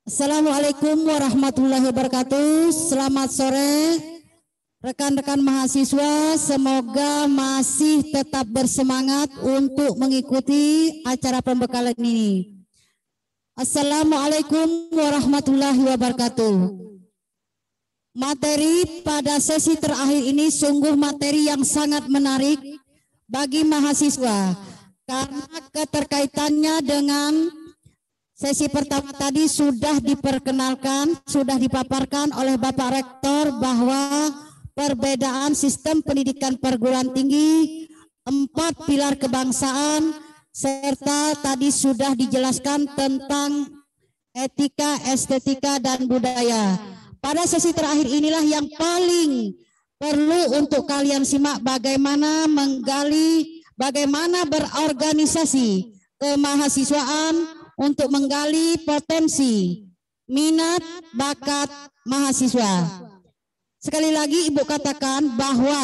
Assalamualaikum warahmatullahi wabarakatuh. Selamat sore rekan-rekan mahasiswa, semoga masih tetap bersemangat untuk mengikuti acara pembekalan ini. Assalamualaikum warahmatullahi wabarakatuh. Materi pada sesi terakhir ini sungguh materi yang sangat menarik bagi mahasiswa karena keterkaitannya dengan sesi pertama tadi sudah diperkenalkan, sudah dipaparkan oleh Bapak Rektor bahwa perbedaan sistem pendidikan perguruan tinggi, 4 pilar kebangsaan, serta tadi sudah dijelaskan tentang etika, estetika, dan budaya. Pada sesi terakhir inilah yang paling perlu untuk kalian simak bagaimana menggali, bagaimana berorganisasi kemahasiswaan untuk menggali potensi, minat, bakat mahasiswa. Sekali lagi Ibu katakan bahwa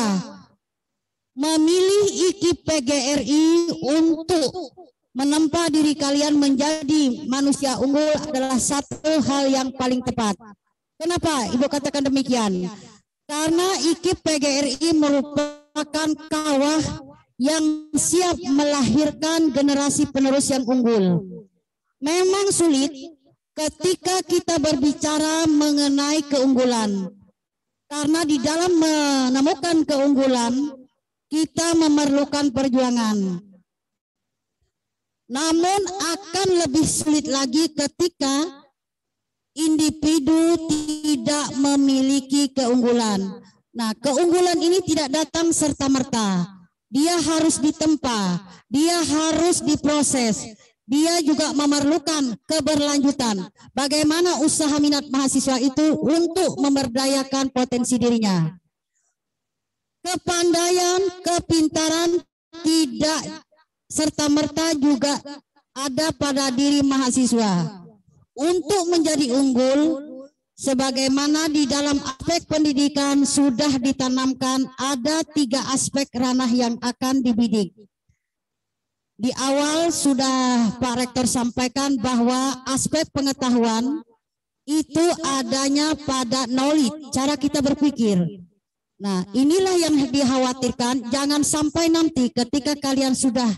memilih IKIP PGRI untuk menempa diri kalian menjadi manusia unggul adalah satu hal yang paling tepat. Kenapa Ibu katakan demikian? Karena IKIP PGRI merupakan kawah yang siap melahirkan generasi penerus yang unggul. Memang sulit ketika kita berbicara mengenai keunggulan. Karena di dalam menemukan keunggulan, kita memerlukan perjuangan. Namun akan lebih sulit lagi ketika individu tidak memiliki keunggulan. Nah, keunggulan ini tidak datang serta-merta. Dia harus ditempa, dia harus diproses. Dia juga memerlukan keberlanjutan. Bagaimana usaha minat mahasiswa itu untuk memberdayakan potensi dirinya. Kepandaian, kepintaran tidak serta-merta juga ada pada diri mahasiswa. Untuk menjadi unggul, sebagaimana di dalam aspek pendidikan sudah ditanamkan ada 3 aspek ranah yang akan dibidik. Di awal sudah Pak Rektor sampaikan bahwa aspek pengetahuan itu adanya pada knowledge, cara kita berpikir. Nah, inilah yang dikhawatirkan, jangan sampai nanti ketika kalian sudah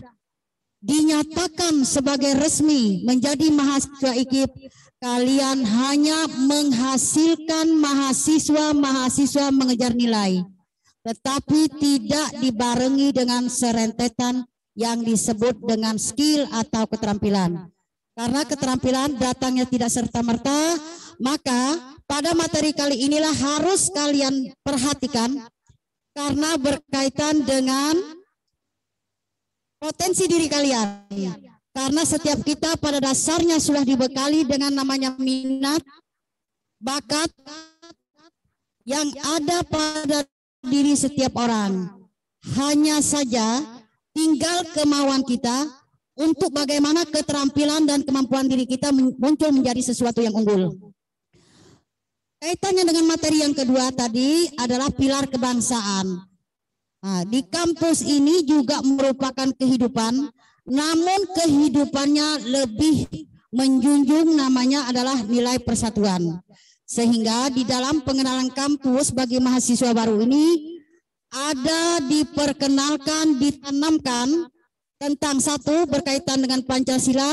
dinyatakan sebagai resmi menjadi mahasiswa IKIP, kalian hanya menghasilkan mahasiswa mengejar nilai, tetapi tidak dibarengi dengan serentetan yang disebut dengan skill atau keterampilan. Karena keterampilan datangnya tidak serta-merta, maka pada materi kali inilah harus kalian perhatikan karena berkaitan dengan potensi diri kalian. Karena setiap kita pada dasarnya sudah dibekali dengan namanya minat, bakat yang ada pada diri setiap orang. Hanya saja tinggal kemauan kita untuk bagaimana keterampilan dan kemampuan diri kita muncul menjadi sesuatu yang unggul. Kaitannya dengan materi yang kedua tadi adalah pilar kebangsaan. Nah, di kampus ini juga merupakan kehidupan, namun kehidupannya lebih menjunjung namanya adalah nilai persatuan. Sehingga di dalam pengenalan kampus bagi mahasiswa baru ini ada diperkenalkan, ditanamkan tentang 1 berkaitan dengan Pancasila,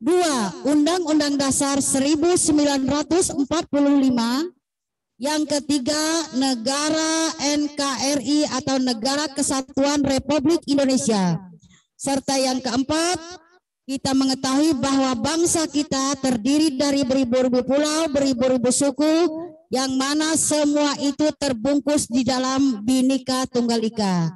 2 Undang-Undang Dasar 1945, yang ketiga negara NKRI atau Negara Kesatuan Republik Indonesia, serta yang keempat kita mengetahui bahwa bangsa kita terdiri dari beribu-ribu pulau, beribu-ribu suku, yang mana semua itu terbungkus di dalam Bhinneka Tunggal Ika.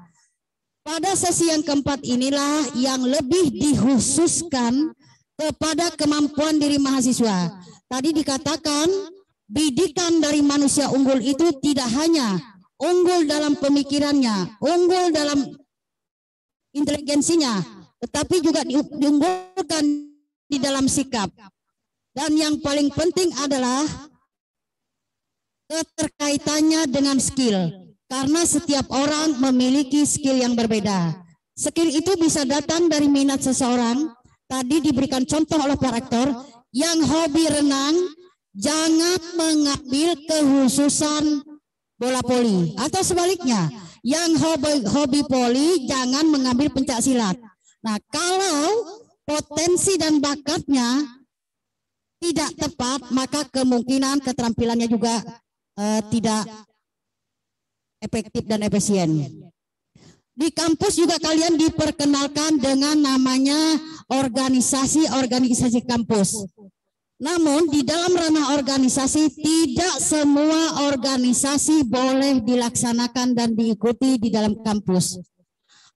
Pada sesi yang keempat inilah yang lebih dikhususkan kepada kemampuan diri mahasiswa. Tadi dikatakan bidikan dari manusia unggul itu tidak hanya unggul dalam pemikirannya, unggul dalam inteligensinya, tetapi juga diunggulkan di dalam sikap. Dan yang paling penting adalah keterkaitannya dengan skill, karena setiap orang memiliki skill yang berbeda. Skill itu bisa datang dari minat seseorang. Tadi diberikan contoh oleh Pak Rektor, yang hobi renang jangan mengambil kekhususan bola voli, atau sebaliknya, yang hobi voli jangan mengambil pencak silat. Nah, kalau potensi dan bakatnya tidak tepat, maka kemungkinan keterampilannya juga tidak efektif dan efisien. Di kampus juga kalian diperkenalkan dengan namanya organisasi kampus. Namun di dalam ranah organisasi tidak semua organisasi boleh dilaksanakan dan diikuti di dalam kampus.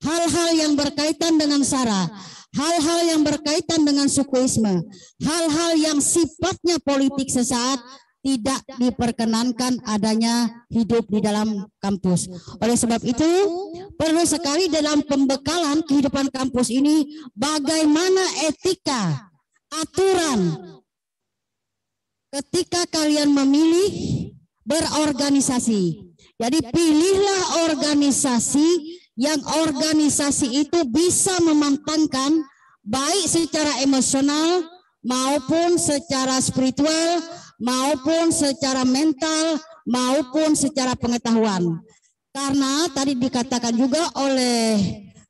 Hal-hal yang berkaitan dengan SARA, hal-hal yang berkaitan dengan sukuisme, hal-hal yang sifatnya politik sesaat tidak diperkenankan adanya hidup di dalam kampus. Oleh sebab itu, perlu sekali dalam pembekalan kehidupan kampus ini bagaimana etika, aturan ketika kalian memilih berorganisasi. Jadi pilihlah organisasi yang organisasi itu bisa memantapkan baik secara emosional maupun secara spiritual, maupun secara mental, maupun secara pengetahuan. Karena tadi dikatakan juga oleh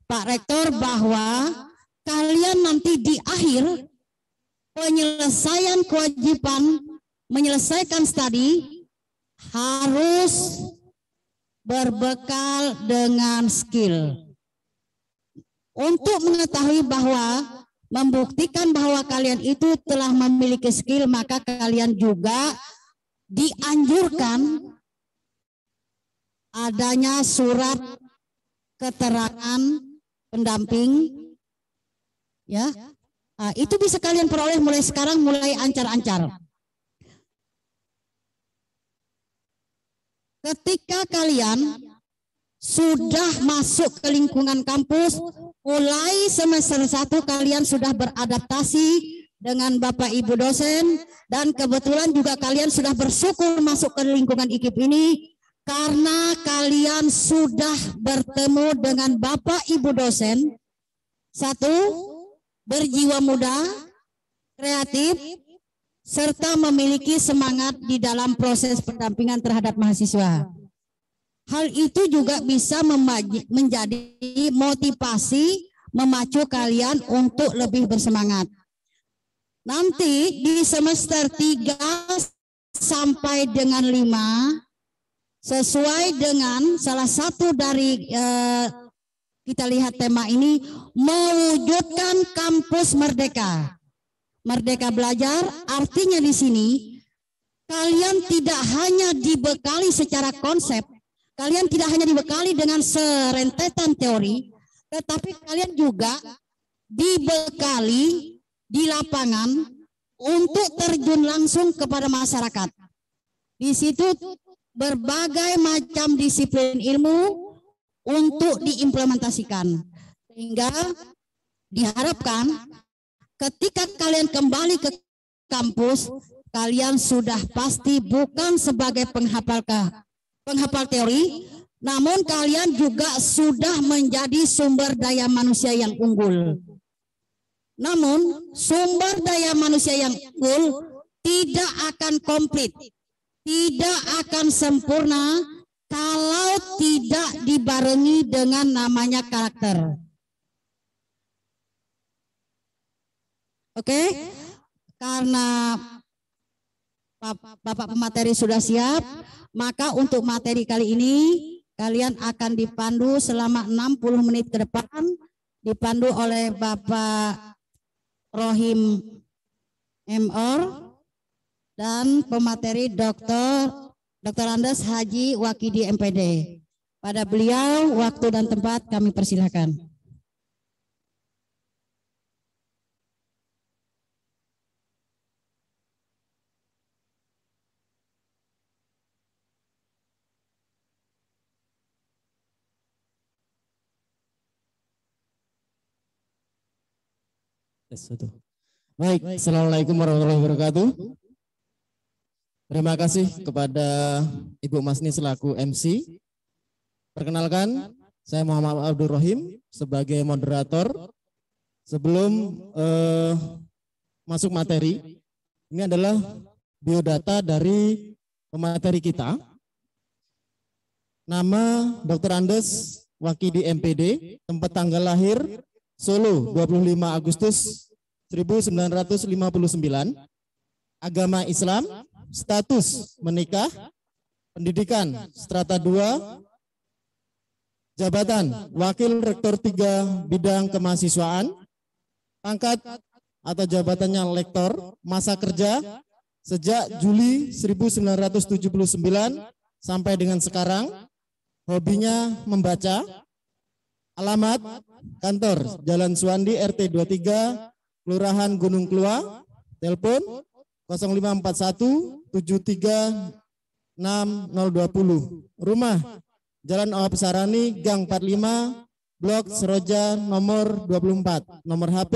Pak Rektor bahwa kalian nanti di akhir penyelesaian kewajiban menyelesaikan studi harus berbekal dengan skill. Untuk mengetahui bahwa membuktikan bahwa kalian itu telah memiliki skill, maka kalian juga dianjurkan adanya surat keterangan pendamping, ya. Nah, itu bisa kalian peroleh mulai sekarang, mulai ancar-ancar. Ketika kalian sudah masuk ke lingkungan kampus, mulai semester 1 kalian sudah beradaptasi dengan Bapak Ibu dosen, dan kebetulan juga kalian sudah bersyukur masuk ke lingkungan IKIP ini karena kalian sudah bertemu dengan Bapak Ibu dosen, satu, berjiwa muda, kreatif, serta memiliki semangat di dalam proses pendampingan terhadap mahasiswa. Hal itu juga bisa menjadi motivasi memacu kalian untuk lebih bersemangat. Nanti di semester 3 sampai dengan 5, sesuai dengan salah satu dari kita lihat tema ini, mewujudkan kampus merdeka. Merdeka belajar artinya di sini kalian tidak hanya dibekali secara konsep, kalian tidak hanya dibekali dengan serentetan teori, tetapi kalian juga dibekali di lapangan untuk terjun langsung kepada masyarakat. Di situ berbagai macam disiplin ilmu untuk diimplementasikan, sehingga diharapkan ketika kalian kembali ke kampus, kalian sudah pasti bukan sebagai penghafal teori, namun kalian juga sudah menjadi sumber daya manusia yang unggul. Namun sumber daya manusia yang unggul tidak akan komplit, tidak akan sempurna kalau tidak dibarengi dengan namanya karakter. Oke, karena Bapak pemateri sudah siap, maka untuk materi kali ini kalian akan dipandu selama 60 menit ke depan, dipandu oleh Bapak Rohim MR dan pemateri Dr. Andes Haji Wakidi MPD. Pada beliau waktu dan tempat kami persilakan. Baik, assalamualaikum warahmatullahi wabarakatuh. Terima kasih kepada Ibu Masni selaku MC. Perkenalkan, saya Muhammad Abdul Rohim sebagai moderator. Sebelum masuk materi, Ini adalah biodata dari pemateri kita. Nama Dr. Andes Wakidi MPD, tempat tanggal lahir Solo 25 Agustus 1959, agama Islam, status menikah, pendidikan strata 2, jabatan Wakil Rektor 3 bidang kemahasiswaan, pangkat atau jabatannya lektor, masa kerja sejak Juli 1979 sampai dengan sekarang, hobinya membaca, alamat kantor Jalan Suwandi RT 23 Kelurahan Gunung Kelua, telepon 0541 73 6020, rumah Jalan Awap Sarani Gang 45 Blok Seroja nomor 24, nomor HP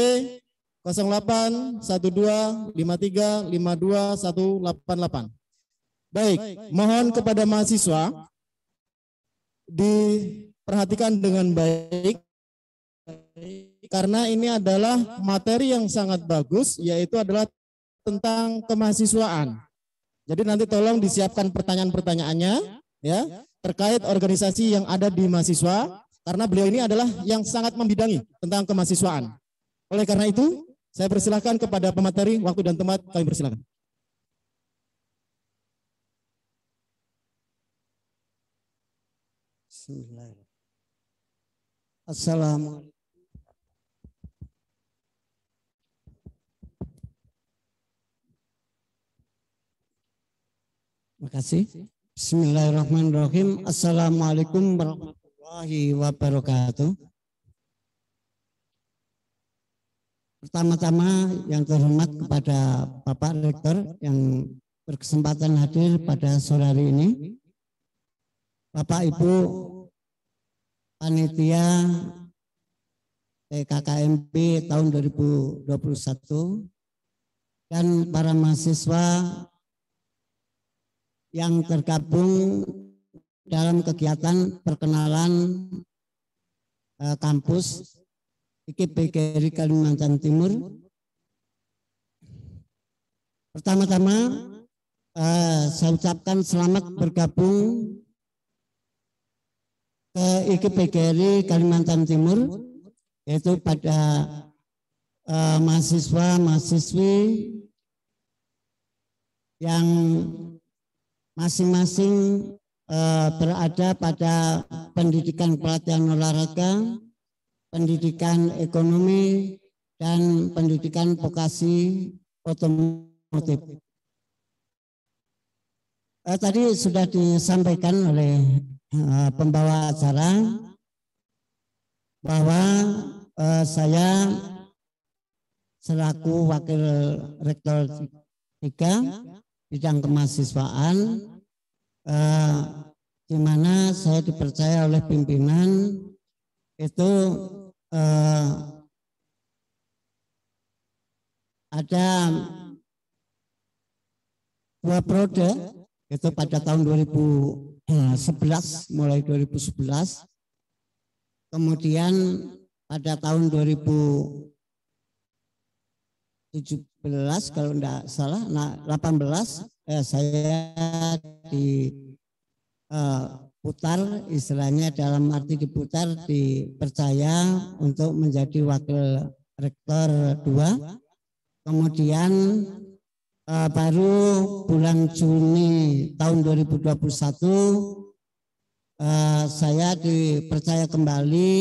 081253521188. Baik, mohon kepada mahasiswa diperhatikan dengan baik karena ini adalah materi yang sangat bagus, yaitu adalah tentang kemahasiswaan. Jadi nanti tolong disiapkan pertanyaan-pertanyaannya ya terkait organisasi yang ada di mahasiswa, karena beliau ini adalah yang sangat membidangi tentang kemahasiswaan. Oleh karena itu, saya persilahkan kepada pemateri, waktu dan tempat kami persilahkan. Assalamualaikum. Terima kasih. Bismillahirrahmanirrahim. Assalamualaikum warahmatullahi wabarakatuh. Pertama-tama yang terhormat kepada Bapak Rektor yang berkesempatan hadir pada sore hari ini, Bapak Ibu Panitia PKKMB tahun 2021 dan para mahasiswa yang tergabung dalam kegiatan perkenalan kampus IKPGRI Kalimantan Timur. Pertama-tama saya ucapkan selamat bergabung ke IKPGRI Kalimantan Timur, yaitu pada mahasiswa-mahasiswi yang masing-masing berada pada pendidikan pelatihan olahraga, pendidikan ekonomi, dan pendidikan vokasi otomotif. Tadi sudah disampaikan oleh pembawa acara bahwa saya selaku Wakil Rektor 3 bidang kemahasiswaan, di mana saya dipercaya oleh pimpinan itu ada 2 periode, itu pada tahun 2011, mulai 2011, kemudian pada tahun 2017 kalau tidak salah, 18 saya diputar, istilahnya dalam arti diputar, dipercaya untuk menjadi Wakil Rektor 2. Kemudian baru bulan Juni tahun 2021 saya dipercaya kembali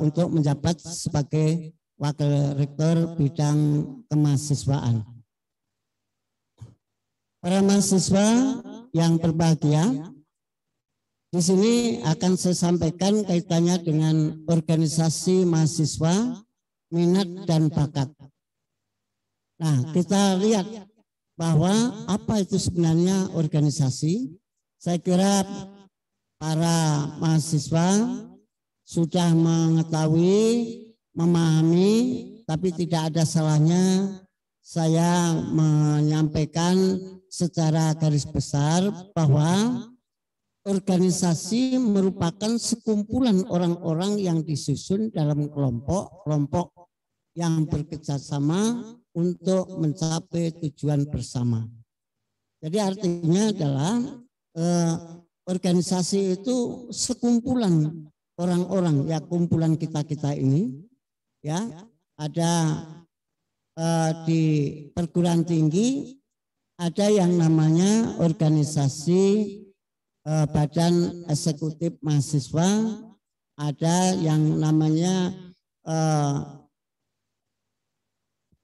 untuk menjabat sebagai Wakil Rektor bidang kemahasiswaan. Para mahasiswa yang berbahagia, di sini akan saya sampaikan kaitannya dengan organisasi mahasiswa, minat dan bakat. Nah, kita lihat bahwa apa itu sebenarnya organisasi. Saya kira para mahasiswa sudah mengetahui, memahami, tapi tidak ada salahnya saya menyampaikan secara garis besar bahwa organisasi merupakan sekumpulan orang-orang yang disusun dalam kelompok yang bekerjasama untuk mencapai tujuan bersama. Jadi artinya adalah organisasi itu sekumpulan orang-orang, ya kumpulan kita-kita ini, ya ada di perguruan tinggi ada yang namanya organisasi badan eksekutif mahasiswa, ada yang namanya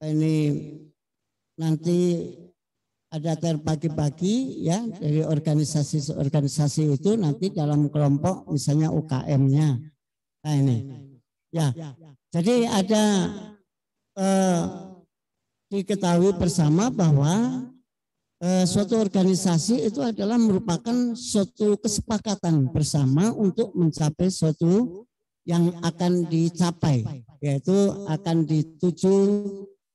ini nanti ada terbagi-bagi ya dari organisasi itu nanti dalam kelompok misalnya UKM-nya. Nah ini ya, jadi ada diketahui bersama bahwa suatu organisasi itu adalah merupakan suatu kesepakatan bersama untuk mencapai suatu yang akan dicapai, yaitu akan dituju,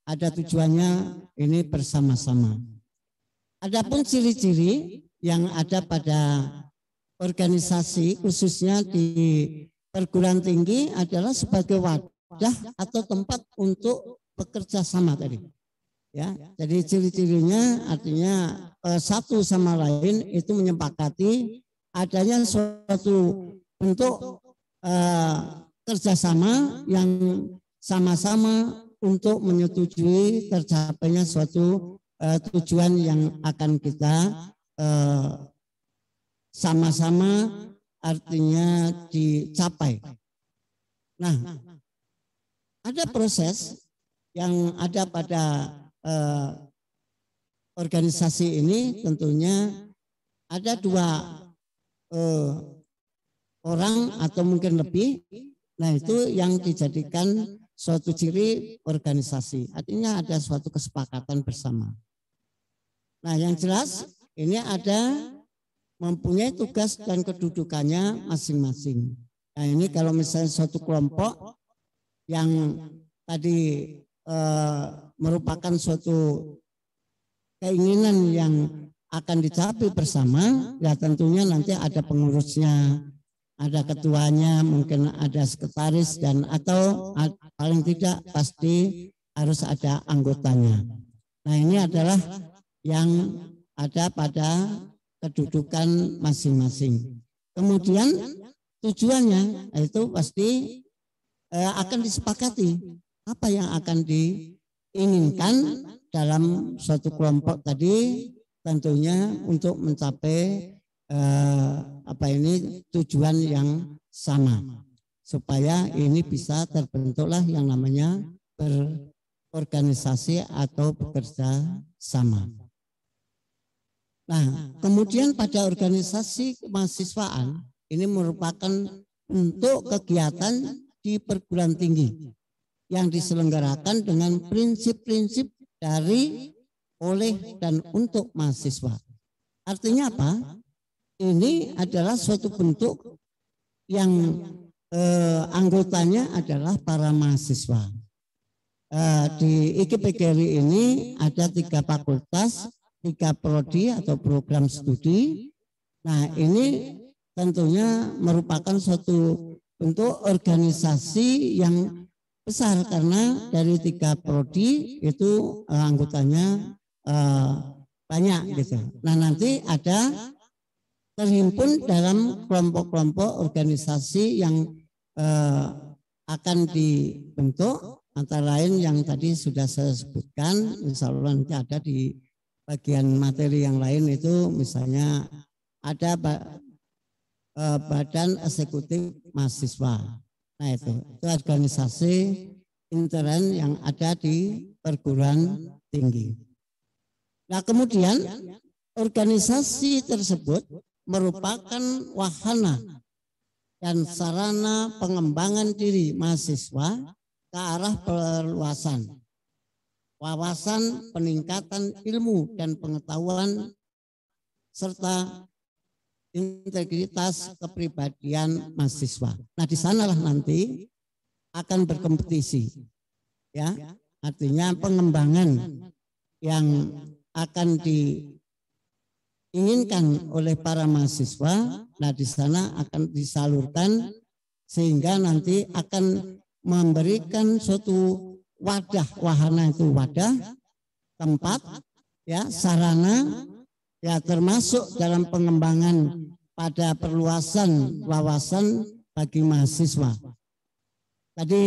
ada tujuannya ini bersama-sama. Adapun ciri-ciri yang ada pada organisasi khususnya di perguruan tinggi adalah sebagai wadah atau tempat untuk bekerja sama tadi. Ya, jadi ciri-cirinya artinya satu sama lain itu menyepakati adanya suatu bentuk kerjasama yang sama-sama untuk menyetujui tercapainya suatu tujuan yang akan kita sama-sama artinya dicapai. Nah, ada proses yang ada pada organisasi ini, tentunya ada dua orang atau mungkin lebih. Nah, itu yang dijadikan suatu ciri organisasi. Artinya ada suatu kesepakatan bersama. Nah, yang jelas ini ada mempunyai tugas dan kedudukannya masing-masing. Nah, ini kalau misalnya suatu kelompok yang tadi merupakan suatu keinginan yang akan dicapai bersama, ya tentunya nanti ada pengurusnya, ada ketuanya, mungkin ada sekretaris, dan atau paling tidak pasti harus ada anggotanya. Nah, ini adalah yang ada pada kedudukan masing-masing. Kemudian tujuannya itu pasti akan disepakati apa yang akan diinginkan dalam suatu kelompok tadi, tentunya untuk mencapai tujuan yang sama, supaya ini bisa terbentuklah yang namanya berorganisasi atau bekerja sama. Nah, kemudian pada organisasi kemahasiswaan ini merupakan bentuk kegiatan di perguruan tinggi yang diselenggarakan dengan prinsip-prinsip dari, oleh, dan untuk mahasiswa. Artinya apa? Ini adalah suatu bentuk yang anggotanya adalah para mahasiswa. Di IKPGRI ini ada 3 fakultas, 3 prodi atau program studi. Nah, ini tentunya merupakan suatu bentuk organisasi yang besar karena dari 3 prodi itu anggotanya banyak gitu. Nah, nanti ada terhimpun dalam kelompok-kelompok organisasi yang akan dibentuk, antara lain yang tadi sudah saya sebutkan. Insya Allah nanti ada di bagian materi yang lain itu, misalnya ada badan eksekutif mahasiswa. Nah, itu organisasi intern yang ada di perguruan tinggi. Nah, kemudian organisasi tersebut merupakan wahana dan sarana pengembangan diri mahasiswa ke arah perluasan wawasan, peningkatan ilmu dan pengetahuan, serta integritas kepribadian mahasiswa. Nah, di sanalah nanti akan berkompetisi, ya, artinya pengembangan yang akan diinginkan oleh para mahasiswa. Nah, di sana akan disalurkan sehingga nanti akan memberikan suatu wadah, wahana itu wadah, tempat, ya, sarana, ya termasuk dalam pengembangan pada perluasan wawasan bagi mahasiswa. Tadi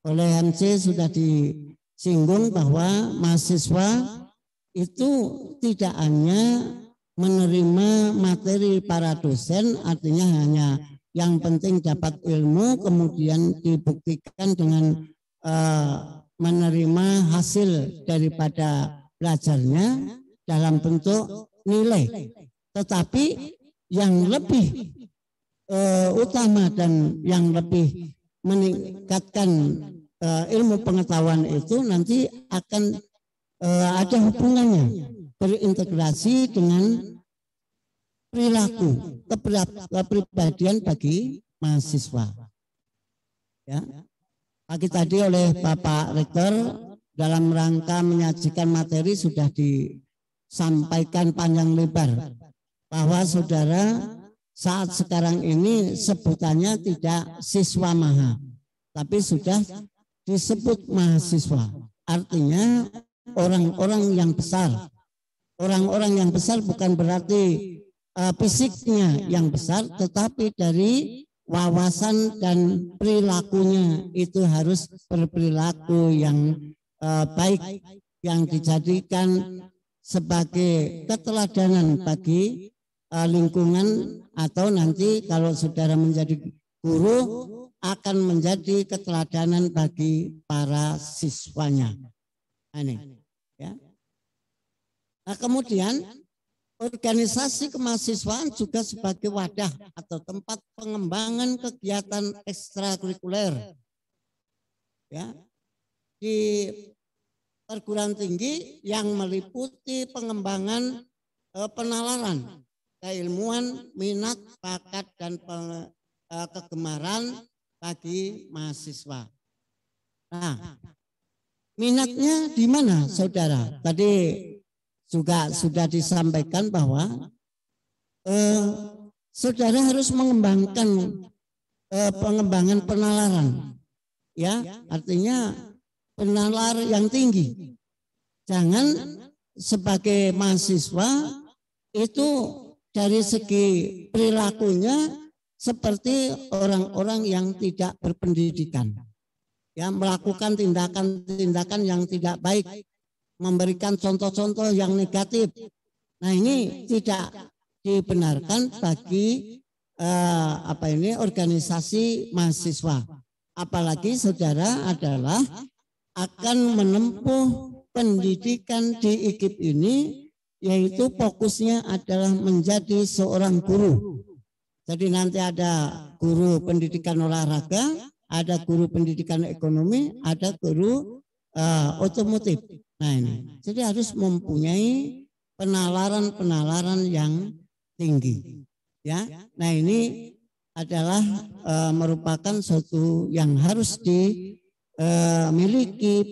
oleh MC sudah disinggung bahwa mahasiswa itu tidak hanya menerima materi para dosen, artinya hanya yang penting dapat ilmu kemudian dibuktikan dengan menerima hasil daripada belajarnya dalam bentuk nilai. Tetapi yang lebih utama dan yang lebih meningkatkan ilmu pengetahuan itu nanti akan ada hubungannya, berintegrasi dengan perilaku, kepribadian bagi mahasiswa. Ya. Pagi tadi oleh Bapak Rektor dalam rangka menyajikan materi sudah disampaikan panjang lebar bahwa saudara saat sekarang ini sebutannya tidak siswa maha, tapi sudah disebut mahasiswa. Artinya orang-orang yang besar. Orang-orang yang besar bukan berarti fisiknya yang besar, tetapi dari wawasan dan perilakunya itu harus berperilaku yang baik, yang dijadikan sebagai keteladanan bagi lingkungan, atau nanti kalau saudara menjadi guru akan menjadi keteladanan bagi para siswanya. Ini, ya. Nah, kemudian organisasi kemahasiswaan juga sebagai wadah atau tempat pengembangan kegiatan ekstrakurikuler, ya, di perguruan tinggi yang meliputi pengembangan penalaran keilmuan, minat, bakat, dan kegemaran bagi mahasiswa. Nah, minatnya di mana, saudara? Tadi juga sudah disampaikan bahwa saudara harus mengembangkan pengembangan penalaran, ya, artinya penalar yang tinggi. Jangan sebagai mahasiswa itu dari segi perilakunya seperti orang-orang yang tidak berpendidikan, ya, melakukan tindakan-tindakan yang tidak baik, memberikan contoh-contoh yang negatif. Nah, ini tidak dibenarkan bagi organisasi mahasiswa. Apalagi saudara adalah akan menempuh pendidikan di IKIP ini, yaitu fokusnya adalah menjadi seorang guru. Jadi nanti ada guru pendidikan olahraga, ada guru pendidikan ekonomi, ada guru otomotif. Nah, ini jadi harus mempunyai penalaran-penalaran yang tinggi, ya. Nah, ini adalah merupakan suatu yang harus dimiliki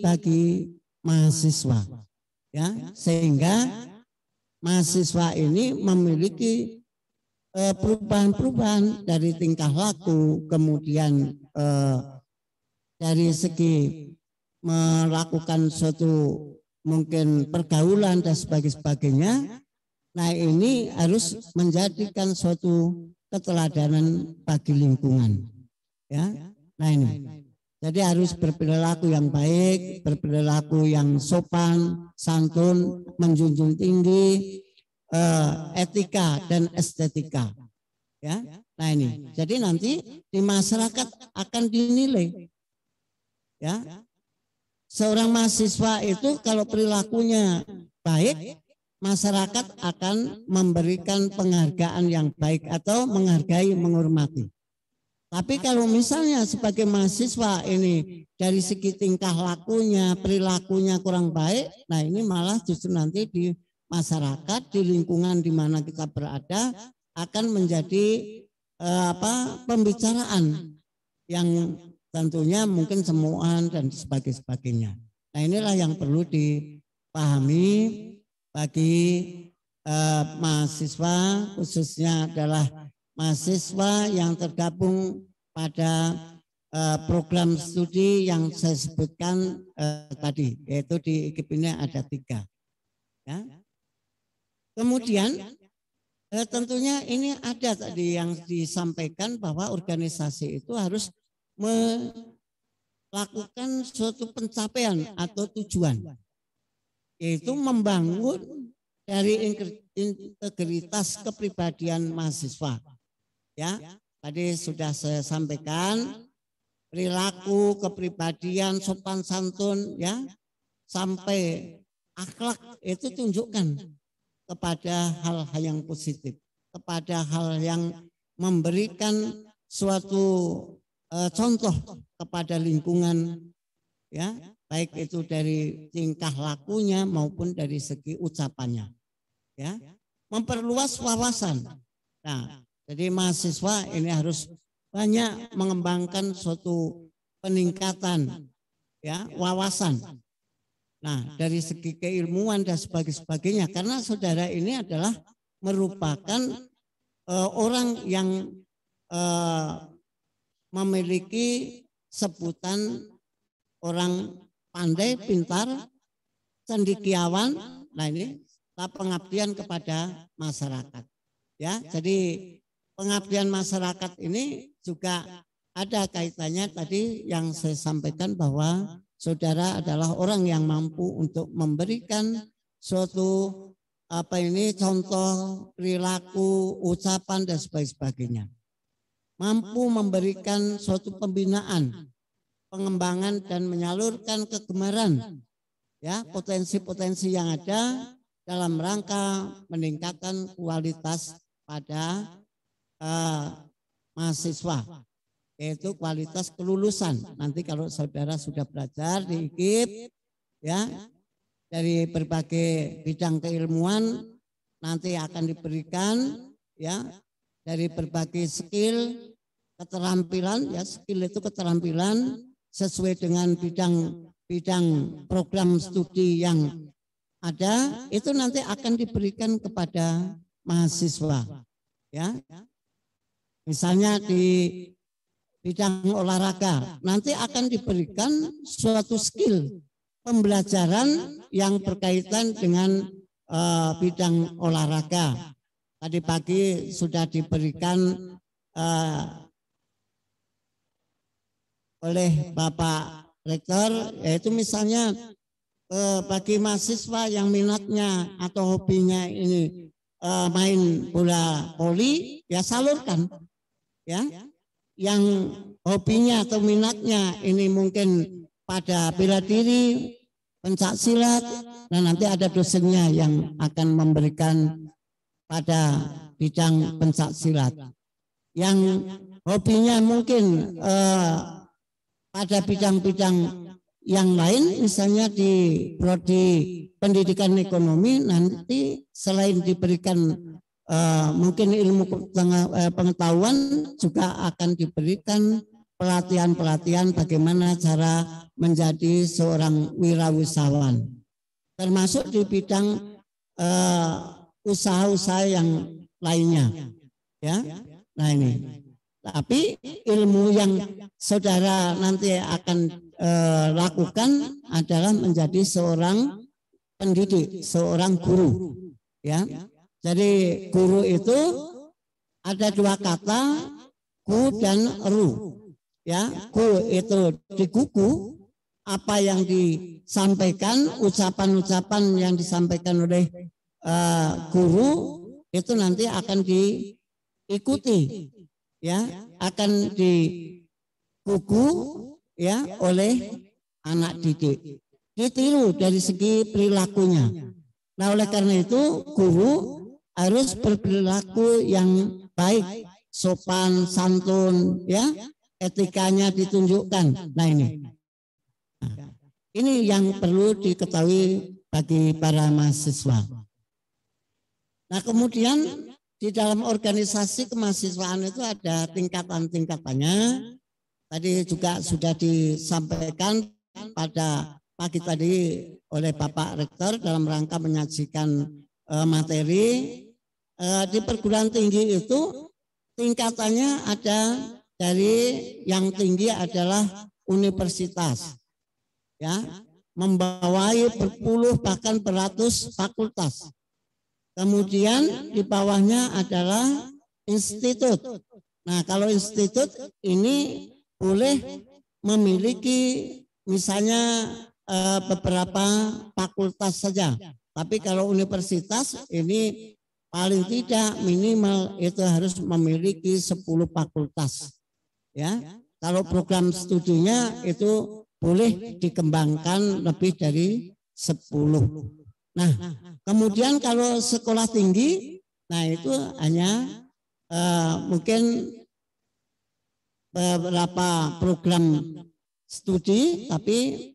bagi mahasiswa, ya, sehingga mahasiswa ini memiliki perubahan-perubahan dari tingkah laku, kemudian dari segi melakukan suatu mungkin pergaulan dan sebagainya. Nah, ini harus menjadikan suatu keteladanan bagi lingkungan, ya. Nah, ini jadi harus berperilaku yang baik, berperilaku yang sopan, santun, menjunjung tinggi etika dan estetika, ya. Nah, ini jadi nanti di masyarakat akan dinilai, ya. Seorang mahasiswa itu kalau perilakunya baik, masyarakat akan memberikan penghargaan yang baik atau menghargai, menghormati. Tapi kalau misalnya sebagai mahasiswa ini dari segi tingkah lakunya, perilakunya kurang baik, nah ini malah justru nanti di masyarakat, di lingkungan di mana kita berada akan menjadi pembicaraan yang tentunya mungkin cemoan dan sebagainya. Nah, inilah yang perlu dipahami bagi mahasiswa, khususnya adalah mahasiswa yang tergabung pada program studi yang saya sebutkan tadi, yaitu di IKIP ini ada 3. Ya. Kemudian tentunya ini ada tadi yang disampaikan bahwa organisasi itu harus melakukan suatu pencapaian atau tujuan, yaitu membangun dari integritas kepribadian mahasiswa. Ya, tadi sudah saya sampaikan perilaku, kepribadian, sopan santun, ya, sampai akhlak itu tunjukkan kepada hal-hal yang positif, kepada hal yang memberikan suatu contoh kepada lingkungan, ya, baik itu dari tingkah lakunya maupun dari segi ucapannya, ya, memperluas wawasan. Nah, jadi mahasiswa ini harus banyak mengembangkan suatu peningkatan, ya, wawasan. Nah, dari segi keilmuan dan sebagainya, karena saudara ini adalah merupakan orang yang memiliki sebutan orang pandai, pintar, cendekiawan. Nah, ini pengabdian kepada masyarakat. Ya, jadi pengabdian masyarakat ini juga ada kaitannya tadi yang saya sampaikan bahwa saudara adalah orang yang mampu untuk memberikan suatu contoh perilaku, ucapan dan sebagainya. Mampu memberikan suatu pembinaan, pengembangan dan menyalurkan kegemaran, ya, potensi-potensi yang ada dalam rangka meningkatkan kualitas pada mahasiswa, yaitu kualitas kelulusan. Nanti kalau saudara sudah belajar di IKIP, ya, dari berbagai bidang keilmuan nanti akan diberikan, ya, dari berbagai skill, keterampilan, ya, skill itu keterampilan sesuai dengan bidang program studi yang ada, itu nanti akan diberikan kepada mahasiswa, ya. Misalnya di bidang olahraga, nanti akan diberikan suatu skill pembelajaran yang berkaitan dengan bidang olahraga. Tadi pagi sudah diberikan oleh Bapak Rektor, yaitu misalnya bagi mahasiswa yang minatnya atau hobinya ini main bola voli, ya salurkan, ya. Yang hobinya atau minatnya ini mungkin pada bela diri, pencak silat, nah nanti ada dosennya yang akan memberikan pada bidang pencak silat. Yang hobinya mungkin pada bidang-bidang yang lain, misalnya di prodi pendidikan ekonomi, nanti selain diberikan mungkin ilmu pengetahuan, juga akan diberikan pelatihan-pelatihan bagaimana cara menjadi seorang wirausahawan, termasuk di bidang usaha-usaha yang lainnya, ya. Nah ini, tapi ilmu yang saudara nanti akan lakukan adalah menjadi seorang pendidik, seorang guru, ya. Jadi guru itu ada 2 kata, ku dan ru, ya. Ku itu di kuku, apa yang disampaikan, ucapan-ucapan yang disampaikan oleh guru itu nanti akan diikuti, ya, akan dikuku, ya, oleh anak didik, ditiru dari segi perilakunya. Nah, oleh karena itu guru harus berperilaku yang baik, sopan, santun, ya, etikanya ditunjukkan. Nah ini yang perlu diketahui bagi para mahasiswa. Nah, kemudian di dalam organisasi kemahasiswaan itu ada tingkatan-tingkatannya. Tadi juga sudah disampaikan pada pagi tadi oleh Bapak Rektor dalam rangka menyajikan materi. Di perguruan tinggi itu tingkatannya ada dari yang tinggi adalah universitas, ya, membawahi berpuluh bahkan beratus fakultas. Kemudian di bawahnya adalah institut. Nah, kalau institut ini boleh memiliki misalnya beberapa fakultas saja. Tapi kalau universitas ini paling tidak minimal itu harus memiliki 10 fakultas. Ya, kalau program studinya itu boleh dikembangkan lebih dari 10. Nah, kemudian kalau sekolah tinggi, nah itu hanya mungkin beberapa program studi, tapi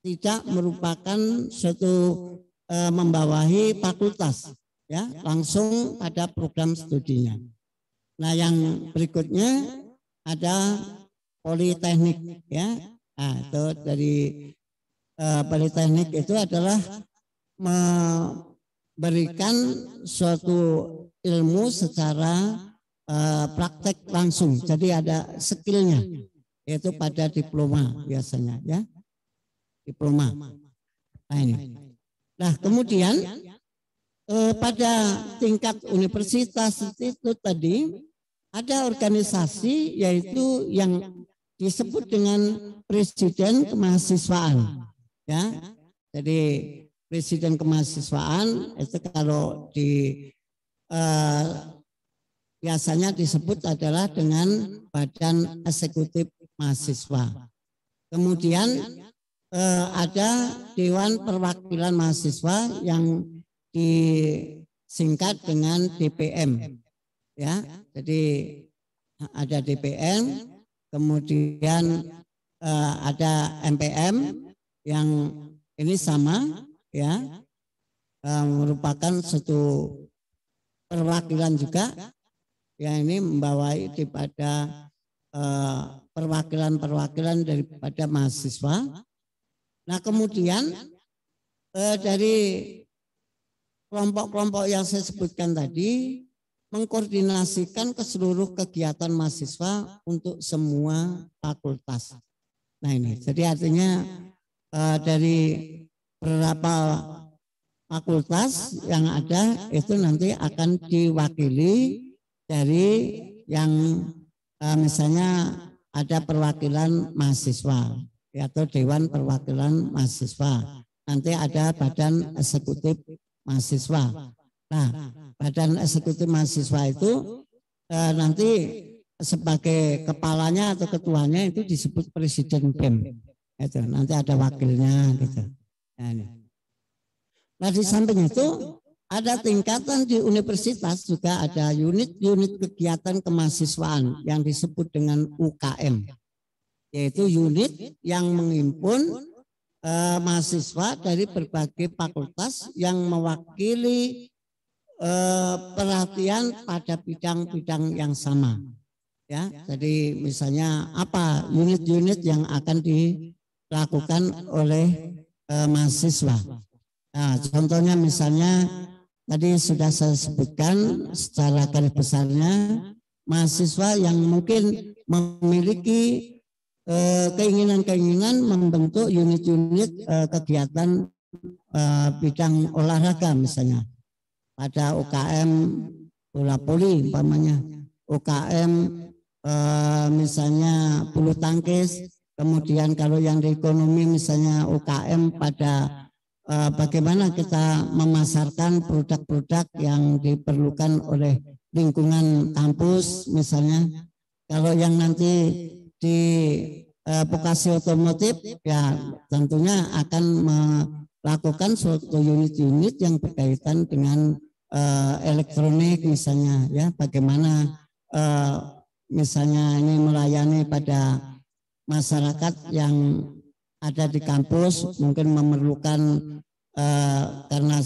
tidak merupakan suatu membawahi fakultas, ya, langsung pada program studinya. Nah, yang berikutnya ada politeknik, ya. Nah, itu dari politeknik itu adalah memberikan suatu ilmu secara praktek langsung. Jadi ada skillnya, yaitu pada diploma biasanya, ya, diploma. Nah ini. Nah kemudian pada tingkat universitas itu tadi ada organisasi yaitu yang disebut dengan presiden kemahasiswaan, ya. Jadi presiden kemahasiswaan itu kalau di biasanya disebut adalah dengan badan eksekutif mahasiswa. Kemudian ada Dewan Perwakilan Mahasiswa yang disingkat dengan DPM, ya. Jadi ada DPM, kemudian ada MPM yang ini sama, ya, merupakan satu perwakilan juga, yang ini membawai daripada perwakilan-perwakilan daripada mahasiswa. Nah kemudian dari kelompok-kelompok yang saya sebutkan tadi mengkoordinasikan ke seluruh kegiatan mahasiswa untuk semua fakultas. Nah ini, jadi artinya dari beberapa fakultas yang ada itu nanti akan diwakili dari yang misalnya ada perwakilan mahasiswa, atau Dewan Perwakilan Mahasiswa. Nanti ada Badan Eksekutif Mahasiswa. Nah, Badan Eksekutif Mahasiswa itu nanti sebagai kepalanya atau ketuanya itu disebut Presiden BEM. Itu nanti ada wakilnya gitu. Nah, di samping itu ada tingkatan di universitas juga ada unit-unit kegiatan kemahasiswaan yang disebut dengan UKM. Yaitu unit yang menghimpun mahasiswa dari berbagai fakultas yang mewakili perhatian pada bidang-bidang yang sama. Ya, jadi misalnya apa unit-unit yang akan dilakukan oleh mahasiswa. Nah, contohnya misalnya tadi sudah saya sebutkan secara garis besarnya mahasiswa yang mungkin memiliki keinginan-keinginan membentuk unit-unit kegiatan bidang olahraga misalnya pada UKM bola voli umpamanya, UKM misalnya bulu tangkis, kemudian kalau yang di ekonomi misalnya UKM pada bagaimana kita memasarkan produk-produk yang diperlukan oleh lingkungan kampus misalnya. Kalau yang nanti di vokasi otomotif ya tentunya akan melakukan suatu unit-unit yang berkaitan dengan elektronik misalnya, ya, bagaimana misalnya ini melayani pada masyarakat yang ada di kampus mungkin memerlukan karena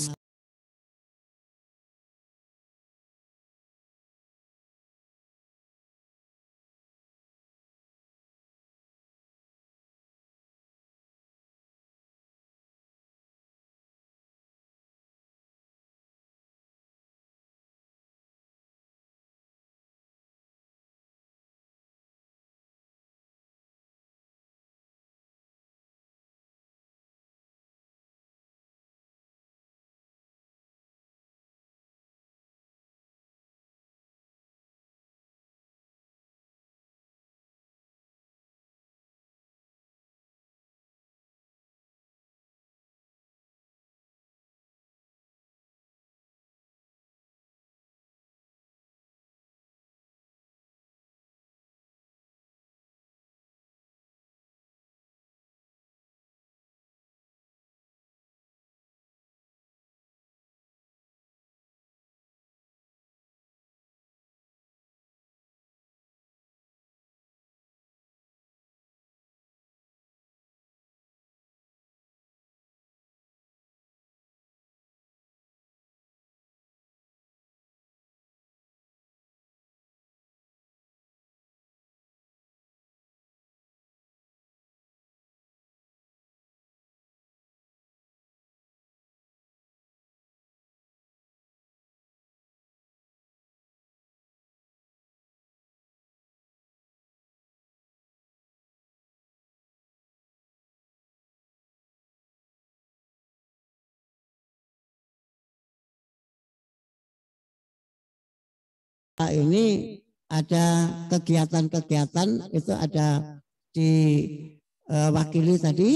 ini ada kegiatan-kegiatan itu ada diwakili tadi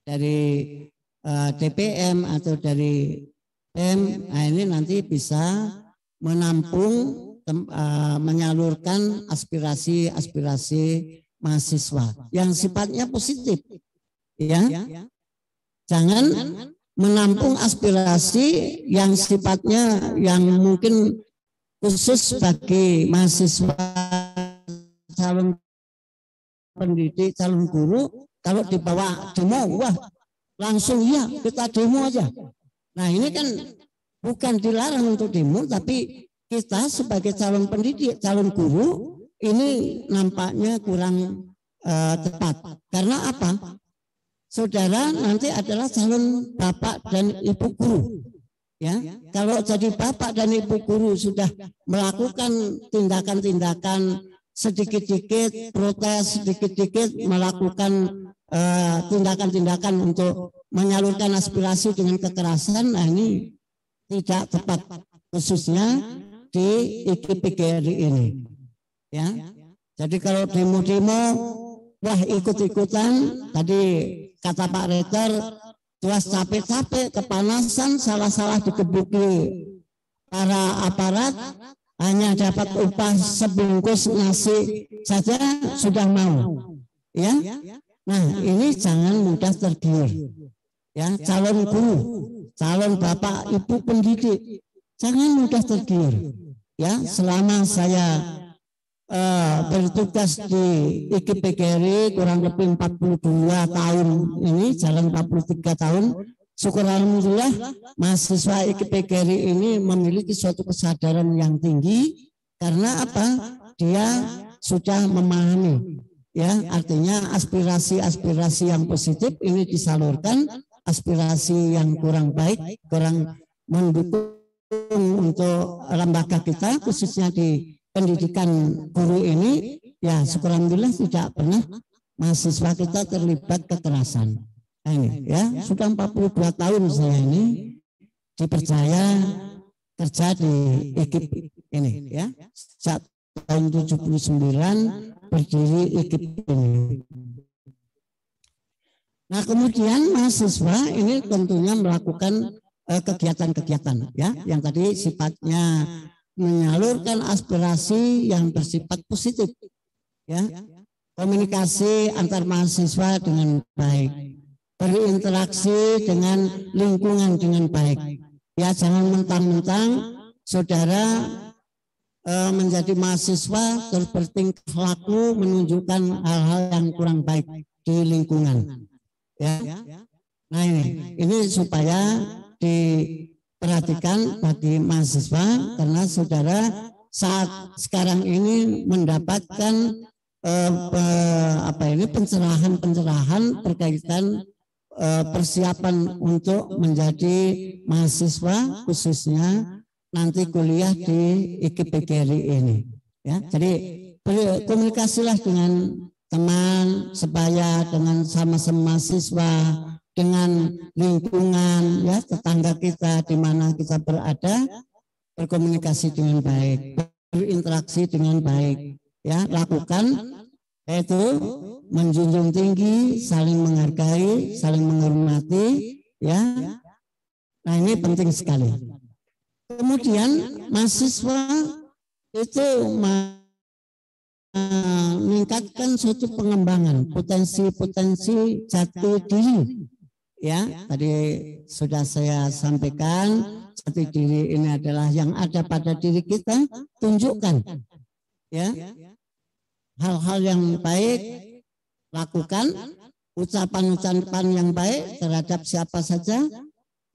dari DPM atau dari PEM. Nah, ini nanti bisa menampung menyalurkan aspirasi-aspirasi mahasiswa yang sifatnya positif, ya. Jangan menampung aspirasi yang sifatnya yang mungkin khusus bagi mahasiswa calon pendidik, calon guru. Kalau dibawa demo, wah langsung ya kita demo aja. Nah, ini kan bukan dilarang untuk demo, tapi kita sebagai calon pendidik, calon guru ini nampaknya kurang tepat. Karena apa? Saudara nanti adalah calon bapak dan ibu guru. Ya, kalau jadi bapak dan ibu guru sudah melakukan tindakan-tindakan sedikit-sedikit protes, sedikit-sedikit melakukan tindakan-tindakan untuk menyalurkan aspirasi dengan kekerasan, nah ini tidak tepat, khususnya di IKIP-PGRI ini, ya. Jadi kalau demo-demo, wah ikut-ikutan, tadi kata Pak Rektor, tuas capek-capek, kepanasan, salah-salah dikebuki para aparat, hanya dapat upah sebungkus nasi saja sudah mau, ya. Nah, ini jangan mudah tergiur, ya. Calon guru, calon bapak ibu pendidik, jangan mudah tergiur. Ya, selama saya bertugas di IKIP-PGRI kurang lebih 42 tahun ini, jalan 43 tahun, syukur alhamdulillah mahasiswa IKIP-PGRI ini memiliki suatu kesadaran yang tinggi. Karena apa? Dia sudah memahami, ya, artinya aspirasi-aspirasi yang positif ini disalurkan, aspirasi yang kurang baik, kurang mendukung untuk lembaga kita khususnya di pendidikan guru ini, ya syukur alhamdulillah tidak pernah mahasiswa kita terlibat kekerasan. Nah, ini ya, sudah 42 tahun saya ini dipercaya kerja di IKIP ini, ya. Sejak tahun 79 berdiri IKIP ini. Nah, kemudian mahasiswa ini tentunya melakukan kegiatan-kegiatan, ya, yang tadi sifatnya menyalurkan aspirasi yang bersifat positif, ya, komunikasi antar mahasiswa dengan baik, berinteraksi dengan lingkungan dengan baik, ya. Jangan mentang-mentang saudara menjadi mahasiswa terus bertingkah laku menunjukkan hal-hal yang kurang baik di lingkungan, ya. Nah, ini supaya diperhatikan bagi mahasiswa, karena saudara saat sekarang ini mendapatkan pencerahan berkaitan persiapan untuk menjadi mahasiswa, khususnya nanti kuliah di IKIP-PGRI ini, ya. Jadi berkomunikasilah dengan teman sebaya, dengan sama-sama mahasiswa, dengan lingkungan, ya, tetangga kita di mana kita berada, berkomunikasi dengan baik, berinteraksi dengan baik, ya. Lakukan yaitu menjunjung tinggi, saling menghargai, saling menghormati, ya. Nah, ini penting sekali. Kemudian mahasiswa itu meningkatkan suatu pengembangan potensi-potensi jati diri, ya. Tadi sudah saya sampaikan, jati diri ini adalah yang ada pada diri kita, tunjukkan, ya. Hal-hal yang baik lakukan, ucapan-ucapan yang baik terhadap siapa saja.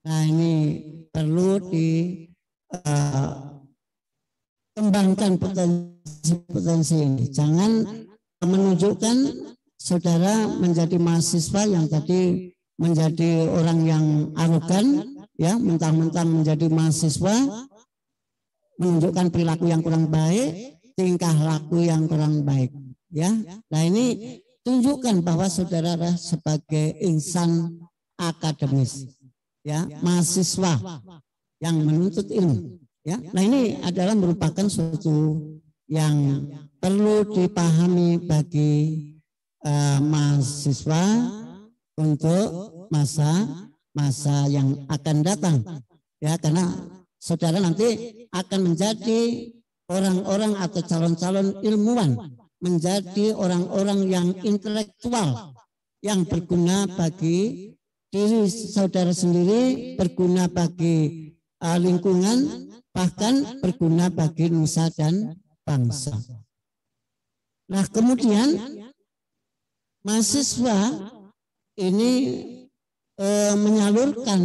Nah, ini perlu kembangkan potensi-potensi ini. Jangan menunjukkan saudara menjadi mahasiswa yang tadi menjadi orang yang arogan, ya, mentang-mentang menjadi mahasiswa menunjukkan perilaku yang kurang baik, tingkah laku yang kurang baik, ya. Nah, ini tunjukkan bahwa saudara sebagai insan akademis, ya, mahasiswa yang menuntut ilmu, Ya, nah ini adalah merupakan suatu yang perlu dipahami bagi mahasiswa untuk masa yang akan datang. Ya, karena saudara nanti akan menjadi orang-orang atau calon-calon ilmuwan, menjadi orang-orang yang intelektual, yang berguna bagi diri saudara sendiri, berguna bagi lingkungan, bahkan berguna bagi nusa dan bangsa. Nah, kemudian mahasiswa ini menyalurkan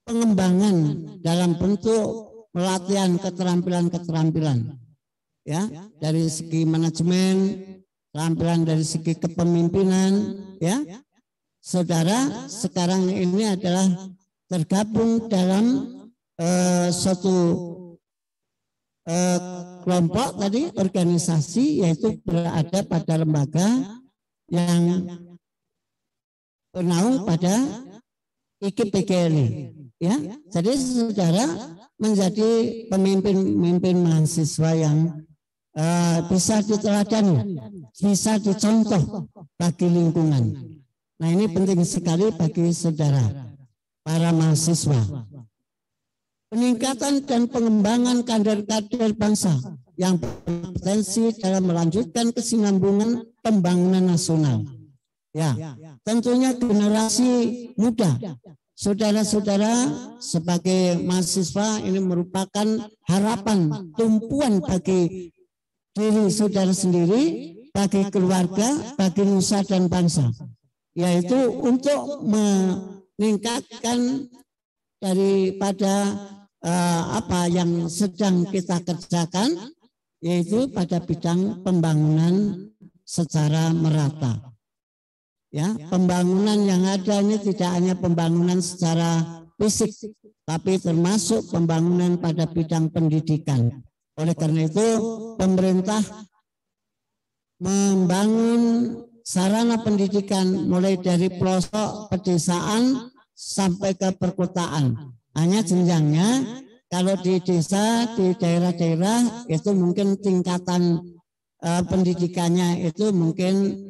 pengembangan dalam bentuk pelatihan keterampilan-keterampilan, ya, dari segi manajemen, keterampilan dari segi kepemimpinan, ya. Saudara sekarang ini adalah tergabung dalam suatu kelompok tadi, organisasi, yaitu berada pada lembaga yang bernaung pada IKIP PGRI, ya. Jadi saudara menjadi pemimpin mahasiswa yang bisa diteladani, bisa dicontoh bagi lingkungan. Nah, ini penting sekali bagi saudara para mahasiswa. Peningkatan dan pengembangan kader-kader bangsa yang berpotensi dalam melanjutkan kesinambungan pembangunan nasional. Ya, tentunya generasi muda, saudara-saudara sebagai mahasiswa ini merupakan harapan, tumpuan bagi diri saudara sendiri, bagi keluarga, bagi nusa dan bangsa, yaitu untuk meningkatkan daripada apa yang sedang kita kerjakan, yaitu pada bidang pembangunan secara merata. Ya, pembangunan yang ada ini tidak hanya pembangunan secara fisik, tapi termasuk pembangunan pada bidang pendidikan. Oleh karena itu, pemerintah membangun sarana pendidikan mulai dari pelosok pedesaan sampai ke perkotaan. Hanya jenjangnya kalau di desa, di daerah-daerah itu mungkin tingkatan pendidikannya itu mungkin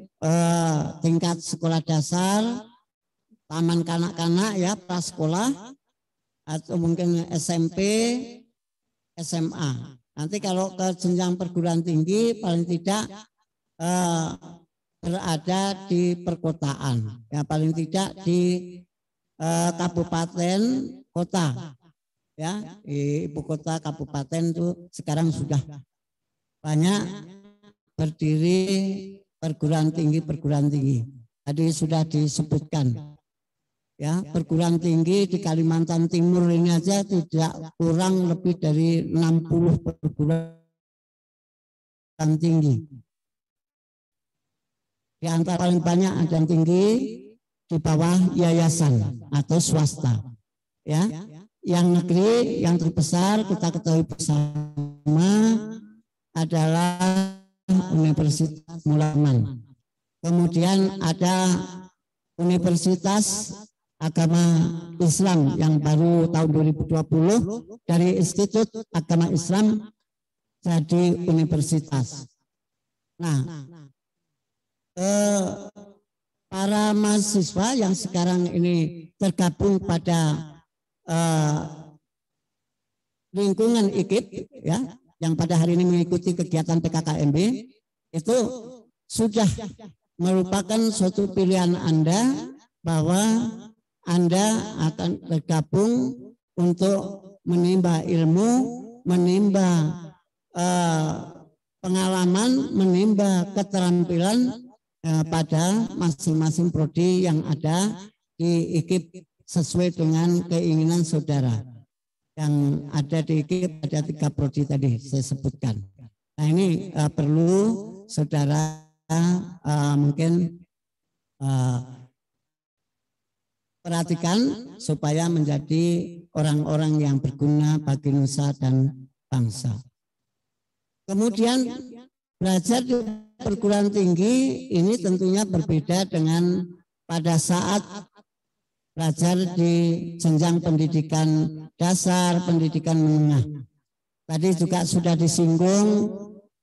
tingkat sekolah dasar, taman kanak-kanak, ya, prasekolah, atau mungkin SMP, SMA. Nanti kalau ke jenjang perguruan tinggi paling tidak berada di perkotaan, ya, paling tidak di kabupaten kota, ya, ibu kota kabupaten itu sekarang sudah banyak berdiri perguruan tinggi. Tadi sudah disebutkan, ya, perguruan tinggi di Kalimantan Timur ini aja tidak kurang lebih dari 60 perguruan tinggi. Di antara paling banyak ada yang tinggi di bawah yayasan atau swasta, ya. Yang negeri yang terbesar kita ketahui bersama adalah Universitas Mulaman. Kemudian ada Universitas Agama Islam yang baru tahun 2020 dari Institut Agama Islam jadi universitas. Nah, para mahasiswa yang sekarang ini tergabung pada lingkungan IKIP, ya, yang pada hari ini mengikuti kegiatan PKKMB, itu sudah merupakan suatu pilihan Anda bahwa Anda akan bergabung untuk menimba ilmu, menimba pengalaman, menimba keterampilan pada masing-masing prodi yang ada di IKIP sesuai dengan keinginan saudara. Yang ada di IKIP ada 3 prodi tadi saya sebutkan. Nah, ini perlu saudara mungkin perhatikan supaya menjadi orang-orang yang berguna bagi nusa dan bangsa. Kemudian belajar di perguruan tinggi ini tentunya berbeda dengan pada saat belajar di jenjang pendidikan dasar, pendidikan menengah. Tadi juga sudah disinggung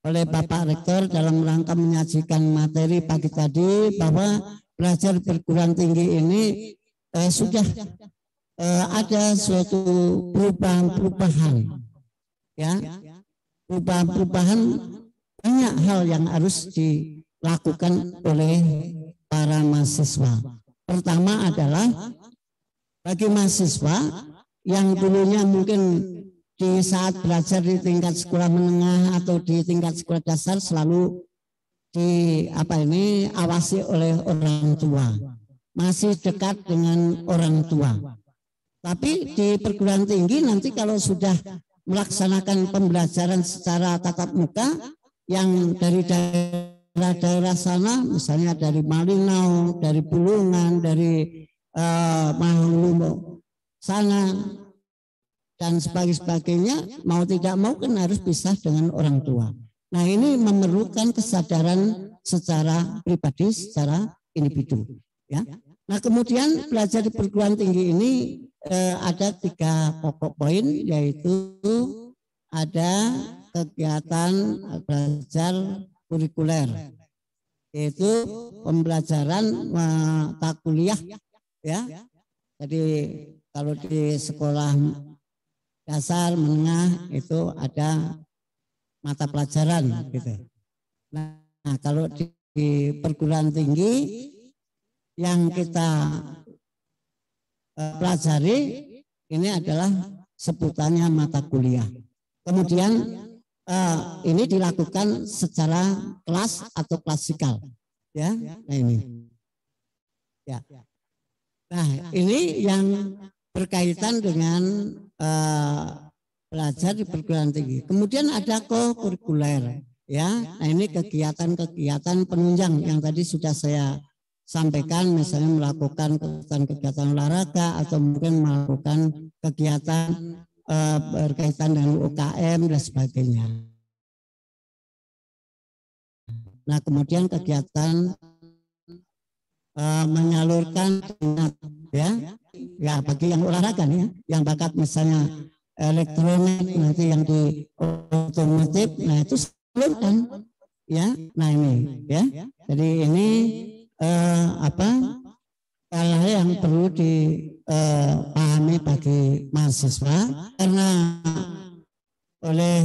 oleh Bapak Rektor dalam rangka menyajikan materi pagi tadi bahwa belajar perguruan tinggi ini sudah ada suatu perubahan, ya, perubahan banyak hal yang harus dilakukan oleh para mahasiswa. Pertama adalah bagi mahasiswa yang dulunya mungkin di saat belajar di tingkat sekolah menengah atau di tingkat sekolah dasar selalu awasi oleh orang tua, masih dekat dengan orang tua. Tapi di perguruan tinggi nanti kalau sudah melaksanakan pembelajaran secara tatap muka yang dari daerah sana, misalnya dari Malinau, dari Bulungan, dari Mahulu sana dan sebagainya, mau tidak mau kan harus pisah dengan orang tua. Nah, ini memerlukan kesadaran secara pribadi, secara individu, ya. Nah, kemudian belajar di perguruan tinggi ini ada 3 pokok poin, yaitu ada kegiatan belajar kurikuler, yaitu pembelajaran mata kuliah, ya. Jadi kalau di sekolah dasar menengah itu ada mata pelajaran gitu. Nah, kalau di perguruan tinggi yang kita pelajari ini adalah sebutannya mata kuliah. Kemudian ini dilakukan secara kelas atau klasikal, ya. Nah, ini, ya. Nah, ini yang berkaitan dengan belajar di perguruan tinggi. Kemudian ada kurikuler, ya. Nah, ini kegiatan-kegiatan penunjang yang tadi sudah saya sampaikan, misalnya melakukan kegiatan olahraga atau mungkin melakukan kegiatan berkaitan dengan UKM dan sebagainya. Nah, kemudian kegiatan menyalurkan minat, ya bagi yang olahraga nih, yang bakat misalnya elektronik, nanti yang di otomotif, nah itu salurkan, ya. Nah ini, ya. Jadi ini hal yang perlu dipahami bagi mahasiswa, karena oleh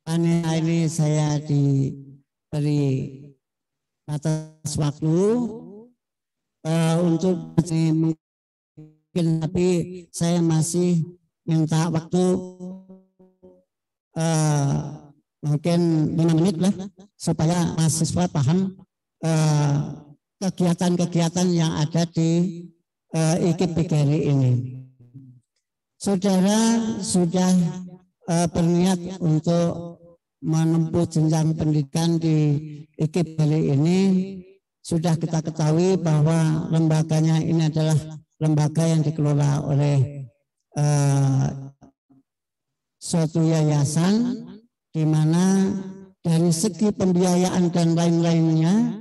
panitia ini saya diberi batas waktu untuk mungkin, tapi saya masih minta waktu mungkin 5 menit lah supaya mahasiswa paham kegiatan-kegiatan yang ada di IKIP-PGRI ini. Saudara sudah berniat untuk menempuh jenjang pendidikan di IKIP-PGRI ini, sudah kita ketahui bahwa lembaganya ini adalah lembaga yang dikelola oleh suatu yayasan, di mana dari segi pembiayaan dan lain-lainnya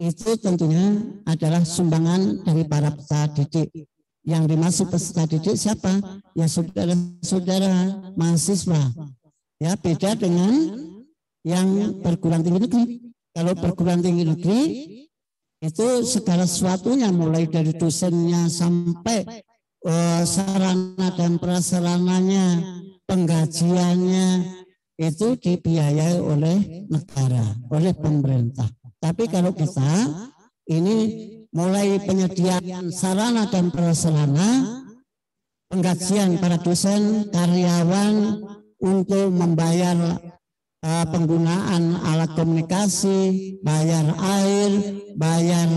itu tentunya adalah sumbangan dari para peserta didik. Yang dimaksud peserta didik siapa? Ya saudara-saudara mahasiswa. Ya, beda dengan yang perguruan tinggi negeri. Kalau perguruan tinggi negeri itu segala sesuatunya, mulai dari dosennya sampai sarana dan prasarananya, penggajiannya itu dibiayai oleh negara, oleh pemerintah. Tapi kalau kita ini mulai penyediaan sarana dan prasarana, penggajian para dosen, karyawan untuk membayar penggunaan alat komunikasi, bayar air, bayar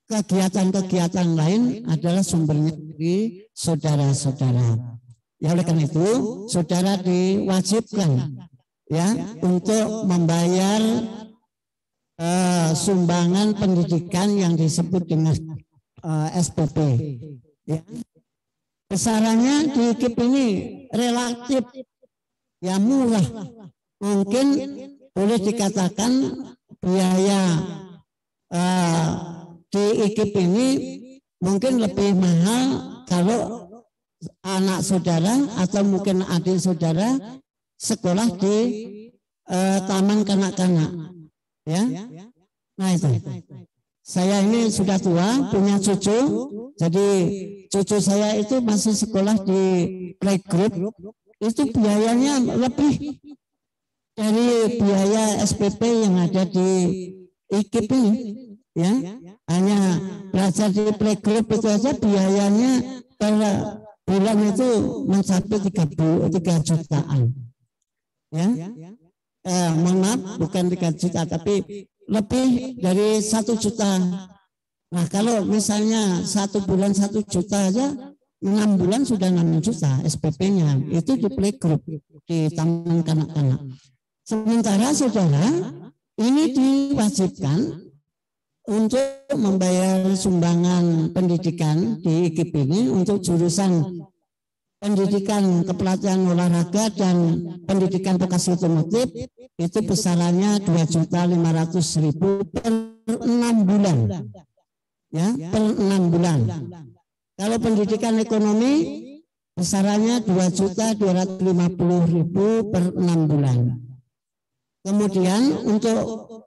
kegiatan-kegiatan lain adalah sumbernya dari saudara-saudara. Ya, oleh karena itu saudara diwajibkan ya untuk membayar sumbangan pendidikan yang disebut dengan SPP. Ya. Besarannya di IKIP ini relatif ya murah, mungkin boleh dikatakan biaya di IKIP ini mungkin lebih mahal kalau anak saudara atau mungkin adik saudara sekolah di taman kanak-kanak, ya. Nah itu, saya ini sudah tua, punya cucu, jadi cucu saya itu masih sekolah di playgroup, itu biayanya lebih dari biaya SPP yang ada di IKIP ini, ya. Hanya belajar di playgroup itu aja biayanya per bulan itu mencapai 3 jutaan, ya. Mohon maaf, bukan 3 juta tapi lebih dari 1 juta. Nah kalau misalnya 1 bulan 1 juta aja, 6 bulan sudah 6 juta SPP-nya, itu di playgroup di taman kanak-kanak. Sementara saudara ini diwajibkan untuk membayar sumbangan pendidikan di IKIP ini untuk jurusan pendidikan kepelatihan olahraga dan pendidikan vokasi otomotif itu besarannya 2.500.000 per 6 bulan, ya, per 6 bulan. Kalau pendidikan ekonomi besarannya 2.250.000 per 6 bulan. Kemudian untuk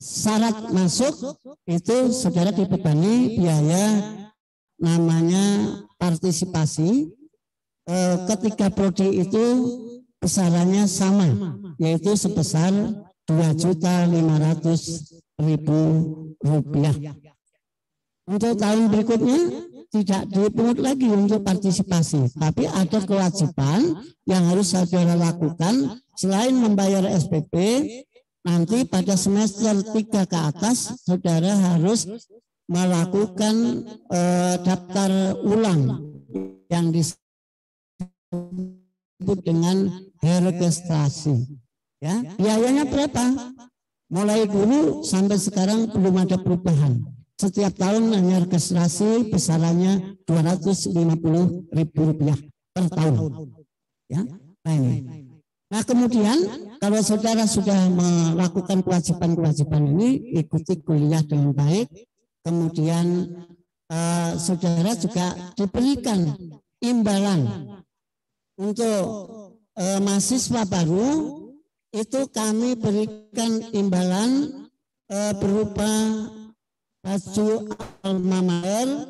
syarat masuk itu saudara dibebani biaya namanya partisipasi. Ketiga prodi itu besarannya sama, yaitu sebesar 2.500.000 rupiah. Untuk tahun berikutnya tidak dipungut lagi untuk partisipasi, tapi ada kewajiban yang harus saudara lakukan selain membayar SPP. Nanti pada semester 3 ke atas saudara harus melakukan daftar ulang yang disebut dengan registrasi, ya. Biayanya berapa? Mulai dulu sampai sekarang belum ada perubahan. Setiap tahun hanya registrasi besarannya 250.000 rupiah per tahun, ya. Nah ini. Nah kemudian kalau saudara sudah melakukan kewajiban-kewajiban ini, ikuti kuliah dengan baik, kemudian saudara juga diberikan imbalan untuk mahasiswa baru. Itu kami berikan imbalan berupa baju alma mater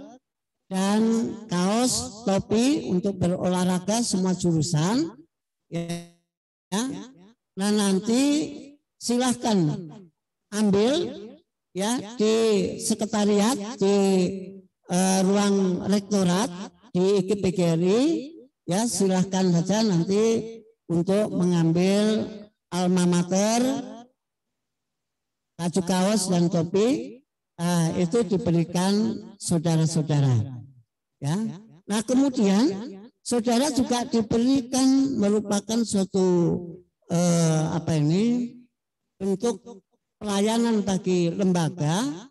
dan kaos, topi untuk berolahraga semua jurusan, ya. Nah nanti silahkan ambil, ya, di sekretariat di ruang rektorat di IKIP PGRI, ya, silahkan saja nanti untuk mengambil alma mater, baju kaos dan topi. Itu diberikan saudara-saudara, ya. Nah kemudian saudara juga diberikan merupakan suatu bentuk pelayanan bagi lembaga,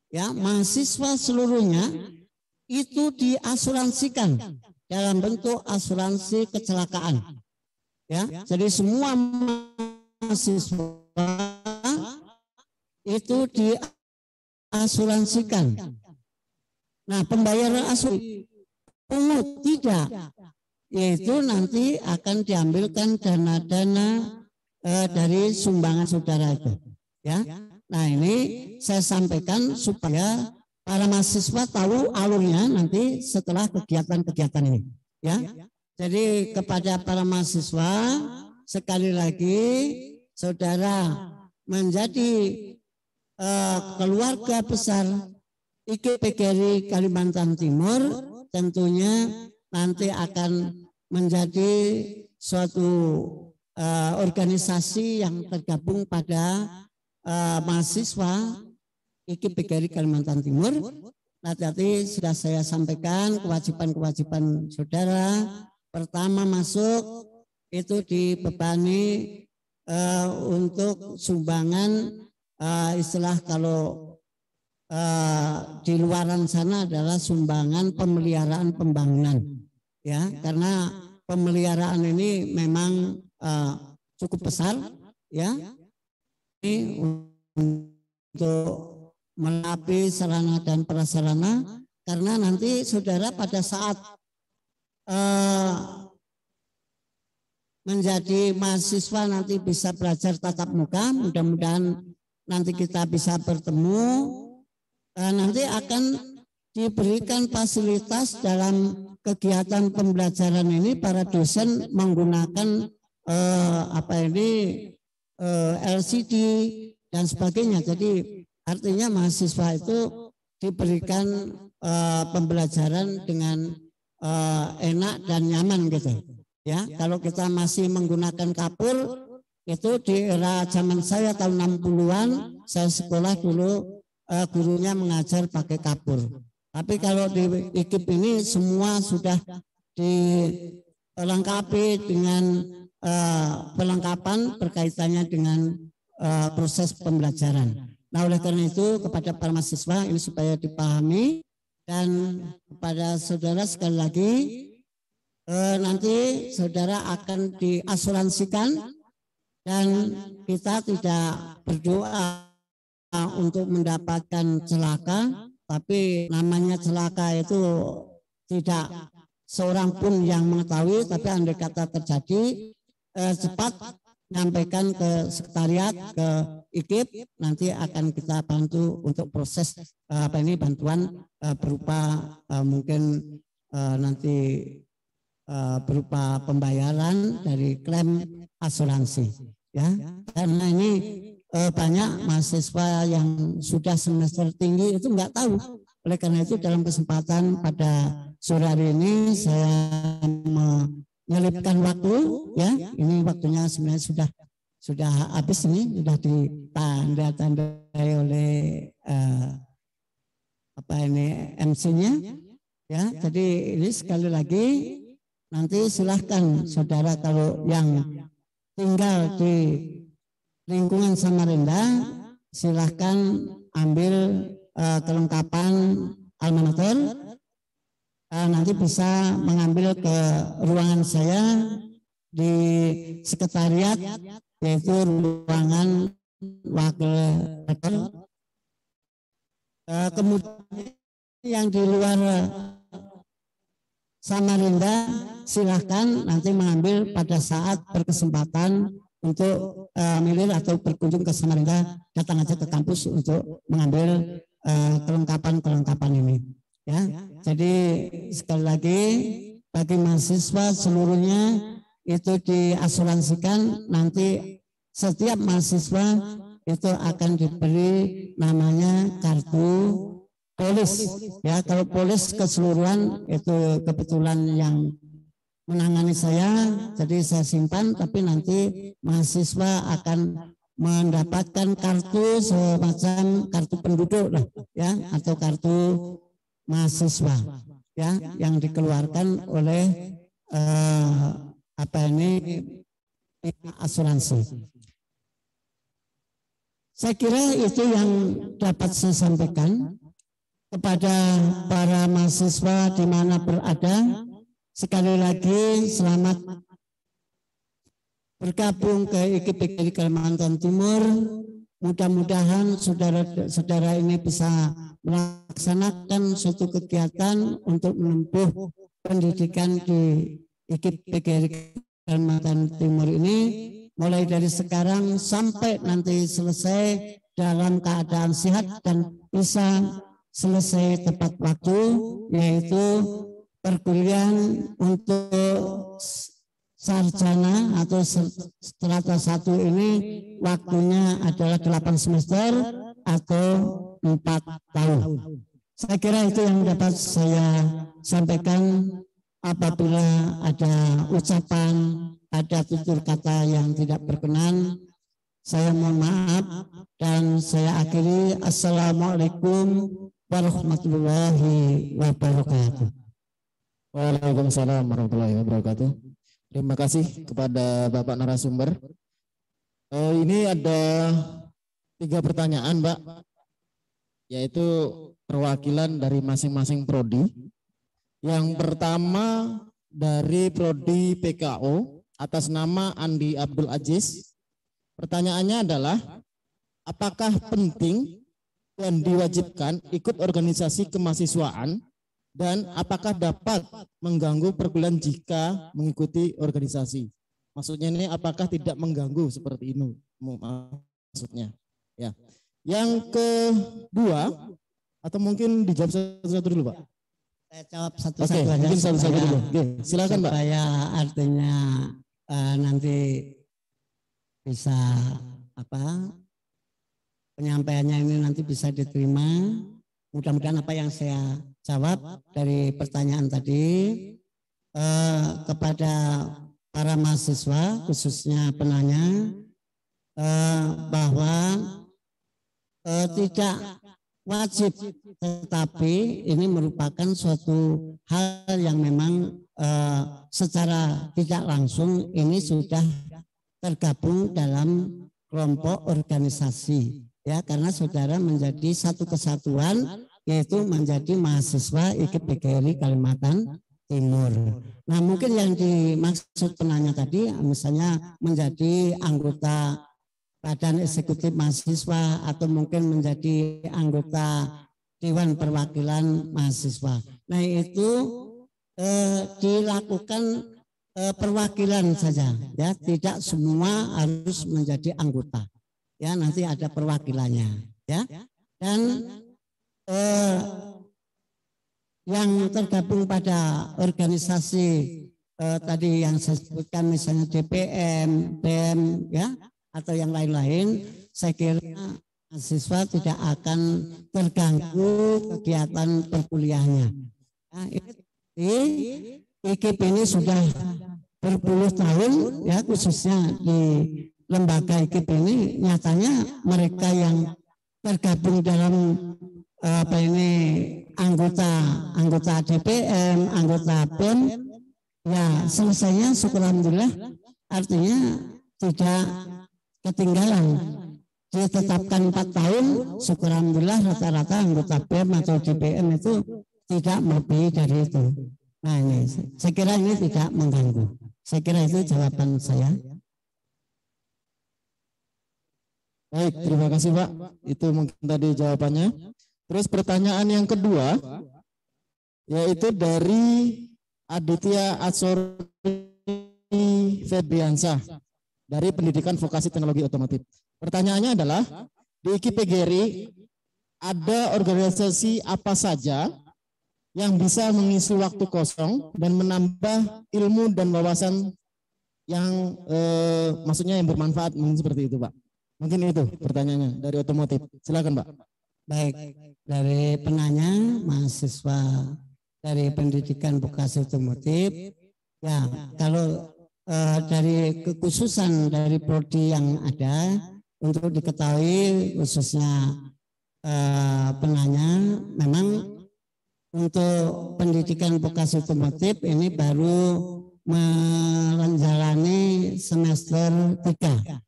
ya. Mahasiswa seluruhnya itu diasuransikan dalam bentuk asuransi kecelakaan, ya. Jadi semua mahasiswa itu diasuransikan. Nah pembayaran asuransi pungut tidak, yaitu nanti akan diambilkan dana-dana dari sumbangan saudara itu, ya. Nah ini saya sampaikan supaya para mahasiswa tahu alurnya nanti setelah kegiatan-kegiatan ini, ya. Jadi kepada para mahasiswa sekali lagi, saudara menjadi keluarga besar IKIP PGRI Kalimantan Timur, tentunya nanti akan menjadi suatu organisasi yang tergabung pada mahasiswa IKIP PGRI Kalimantan Timur. Nah tadi sudah saya sampaikan kewajiban-kewajiban saudara. Pertama masuk itu dibebani untuk sumbangan, istilah kalau di luaran sana adalah sumbangan pemeliharaan pembangunan, ya, karena pemeliharaan ini memang cukup besar, ya. Ini untuk melengkapi sarana dan prasarana, karena nanti saudara pada saat menjadi mahasiswa nanti bisa belajar tatap muka, mudah-mudahan nanti kita bisa bertemu, nanti akan diberikan fasilitas dalam kegiatan pembelajaran ini. Para dosen menggunakan LCD dan sebagainya. Jadi artinya mahasiswa itu diberikan pembelajaran dengan enak dan nyaman gitu. Ya, kalau kita masih menggunakan kapur, itu di era zaman saya tahun 60-an, saya sekolah dulu gurunya mengajar pakai kapur. Tapi kalau di IKIP ini semua sudah dilengkapi dengan perlengkapan berkaitannya dengan proses pembelajaran. Nah, oleh karena itu kepada para mahasiswa ini supaya dipahami, dan kepada saudara sekali lagi, nanti saudara akan diasuransikan, dan kita tidak berdoa untuk mendapatkan celaka, tapi namanya celaka itu tidak seorang pun yang mengetahui, tapi andai kata terjadi, cepat menyampaikan ke sekretariat, ke IKIP, nanti akan kita bantu untuk proses bantuan berupa mungkin nanti berupa pembayaran dari klaim asuransi, ya. Karena ini banyak mahasiswa yang sudah semester tinggi itu nggak tahu. Oleh karena itu dalam kesempatan pada sore hari ini saya menyelipkan waktu, ya. Ini waktunya sebenarnya sudah habis, ini sudah ditanda-tandai oleh MC-nya, ya. Jadi ini sekali lagi nanti silahkan saudara kalau yang tinggal di lingkungan Samarinda, silahkan ambil kelengkapan alma mater, nanti bisa mengambil ke ruangan saya di sekretariat, yaitu ruangan wakil rektor. Kemudian yang di luar Samarinda silahkan nanti mengambil pada saat berkesempatan untuk milir atau berkunjung ke Samarinda, datang aja ke kampus untuk mengambil kelengkapan ini, ya. Jadi sekali lagi bagi mahasiswa seluruhnya itu diasuransikan, nanti setiap mahasiswa itu akan diberi namanya kartu polis, ya. Kalau polis keseluruhan itu kebetulan yang menangani saya, jadi saya simpan, tapi nanti mahasiswa akan mendapatkan kartu semacam kartu penduduk lah, ya, atau kartu mahasiswa, ya, yang dikeluarkan oleh asuransi. Saya kira itu yang dapat saya sampaikan kepada para mahasiswa di mana berada. Sekali lagi selamat bergabung ke IKIP PGRI Kalimantan Timur. Mudah-mudahan saudara-saudara ini bisa melaksanakan suatu kegiatan untuk menempuh pendidikan di IKIP PGRI Kalimantan Timur ini, mulai dari sekarang sampai nanti selesai dalam keadaan sehat dan bisa selesai tepat waktu, yaitu perkuliahan untuk sarjana atau strata 1 ini waktunya adalah 8 semester atau 4 tahun. Saya kira itu yang dapat saya sampaikan. Apabila ada ucapan, ada tutur kata yang tidak berkenan, saya mohon maaf, dan saya akhiri. Assalamualaikum warahmatullahi wabarakatuh. Waalaikumsalam warahmatullahi wabarakatuh. Terima kasih kepada Bapak narasumber. Ini ada 3 pertanyaan, Mbak, yaitu perwakilan dari masing-masing prodi. Yang pertama dari prodi PKO atas nama Andi Abdul Aziz. Pertanyaannya adalah, apakah penting dan diwajibkan ikut organisasi kemahasiswaan, dan apakah dapat mengganggu perkuliahan jika mengikuti organisasi? Maksudnya ini apakah tidak mengganggu seperti ini maksudnya. Ya. Yang kedua, atau mungkin dijawab satu-satu dulu, Pak. Saya jawab satu-satu aja. Mungkin satu-satu dulu. Oke, silakan, Pak. Supaya artinya nanti bisa penyampaiannya ini nanti bisa diterima. Mudah-mudahan apa yang saya jawab dari pertanyaan tadi kepada para mahasiswa, khususnya penanya, bahwa tidak wajib, tetapi ini merupakan suatu hal yang memang secara tidak langsung ini sudah tergabung dalam kelompok organisasi, ya, karena saudara menjadi satu kesatuan, yaitu menjadi mahasiswa IKIP PGRI Kalimantan Timur. Nah, mungkin yang dimaksud penanya tadi misalnya menjadi anggota Badan Eksekutif Mahasiswa atau mungkin menjadi anggota Dewan Perwakilan Mahasiswa. Nah, itu dilakukan perwakilan saja, ya, tidak semua harus menjadi anggota, ya, nanti ada perwakilannya, ya. Dan yang tergabung pada organisasi tadi yang saya sebutkan misalnya DPM, BEM, ya, atau yang lain-lain, saya kira mahasiswa tidak akan terganggu kegiatan perkuliahannya. Nah, IKIP ini sudah berpuluh tahun, ya, khususnya di lembaga IKIP ini nyatanya mereka yang tergabung dalam anggota DPM, anggota BEM, ya, selesainya syukur alhamdulillah, artinya tidak ketinggalan. Ditetapkan 4 tahun, syukur alhamdulillah rata-rata anggota BEM atau DPM itu tidak melebihi dari itu. Nah, ini saya kira ini tidak mengganggu. Saya kira itu jawaban saya. Baik, terima kasih, Pak. Itu mungkin tadi jawabannya. Terus pertanyaan yang kedua, yaitu dari Aditya Atsori Febriansyah dari Pendidikan Vokasi Teknologi Otomotif. Pertanyaannya adalah, di IKIP PGRI ada organisasi apa saja yang bisa mengisi waktu kosong dan menambah ilmu dan wawasan yang maksudnya yang bermanfaat, mungkin seperti itu, Pak. Mungkin itu pertanyaannya dari otomotif. Silakan, Pak. Baik, dari penanya mahasiswa dari Pendidikan Vokasi Otomotif, ya, kalau dari kekhususan dari prodi yang ada, untuk diketahui khususnya penanya, memang untuk Pendidikan Vokasi Otomotif ini baru menjalani semester 3,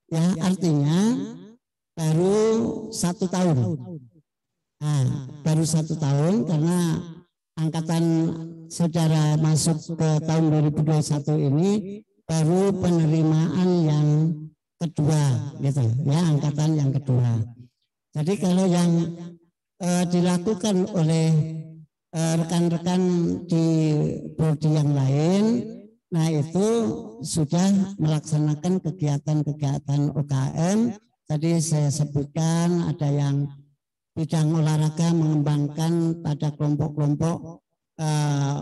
ya, artinya baru 1 tahun. Nah, baru 1 tahun karena angkatan saudara masuk ke tahun 2021 ini baru penerimaan yang kedua, gitu, ya, angkatan yang kedua. Jadi kalau yang dilakukan oleh rekan-rekan di prodi yang lain, nah itu sudah melaksanakan kegiatan-kegiatan UKM. Tadi saya sebutkan ada yang bidang olahraga mengembangkan pada kelompok-kelompok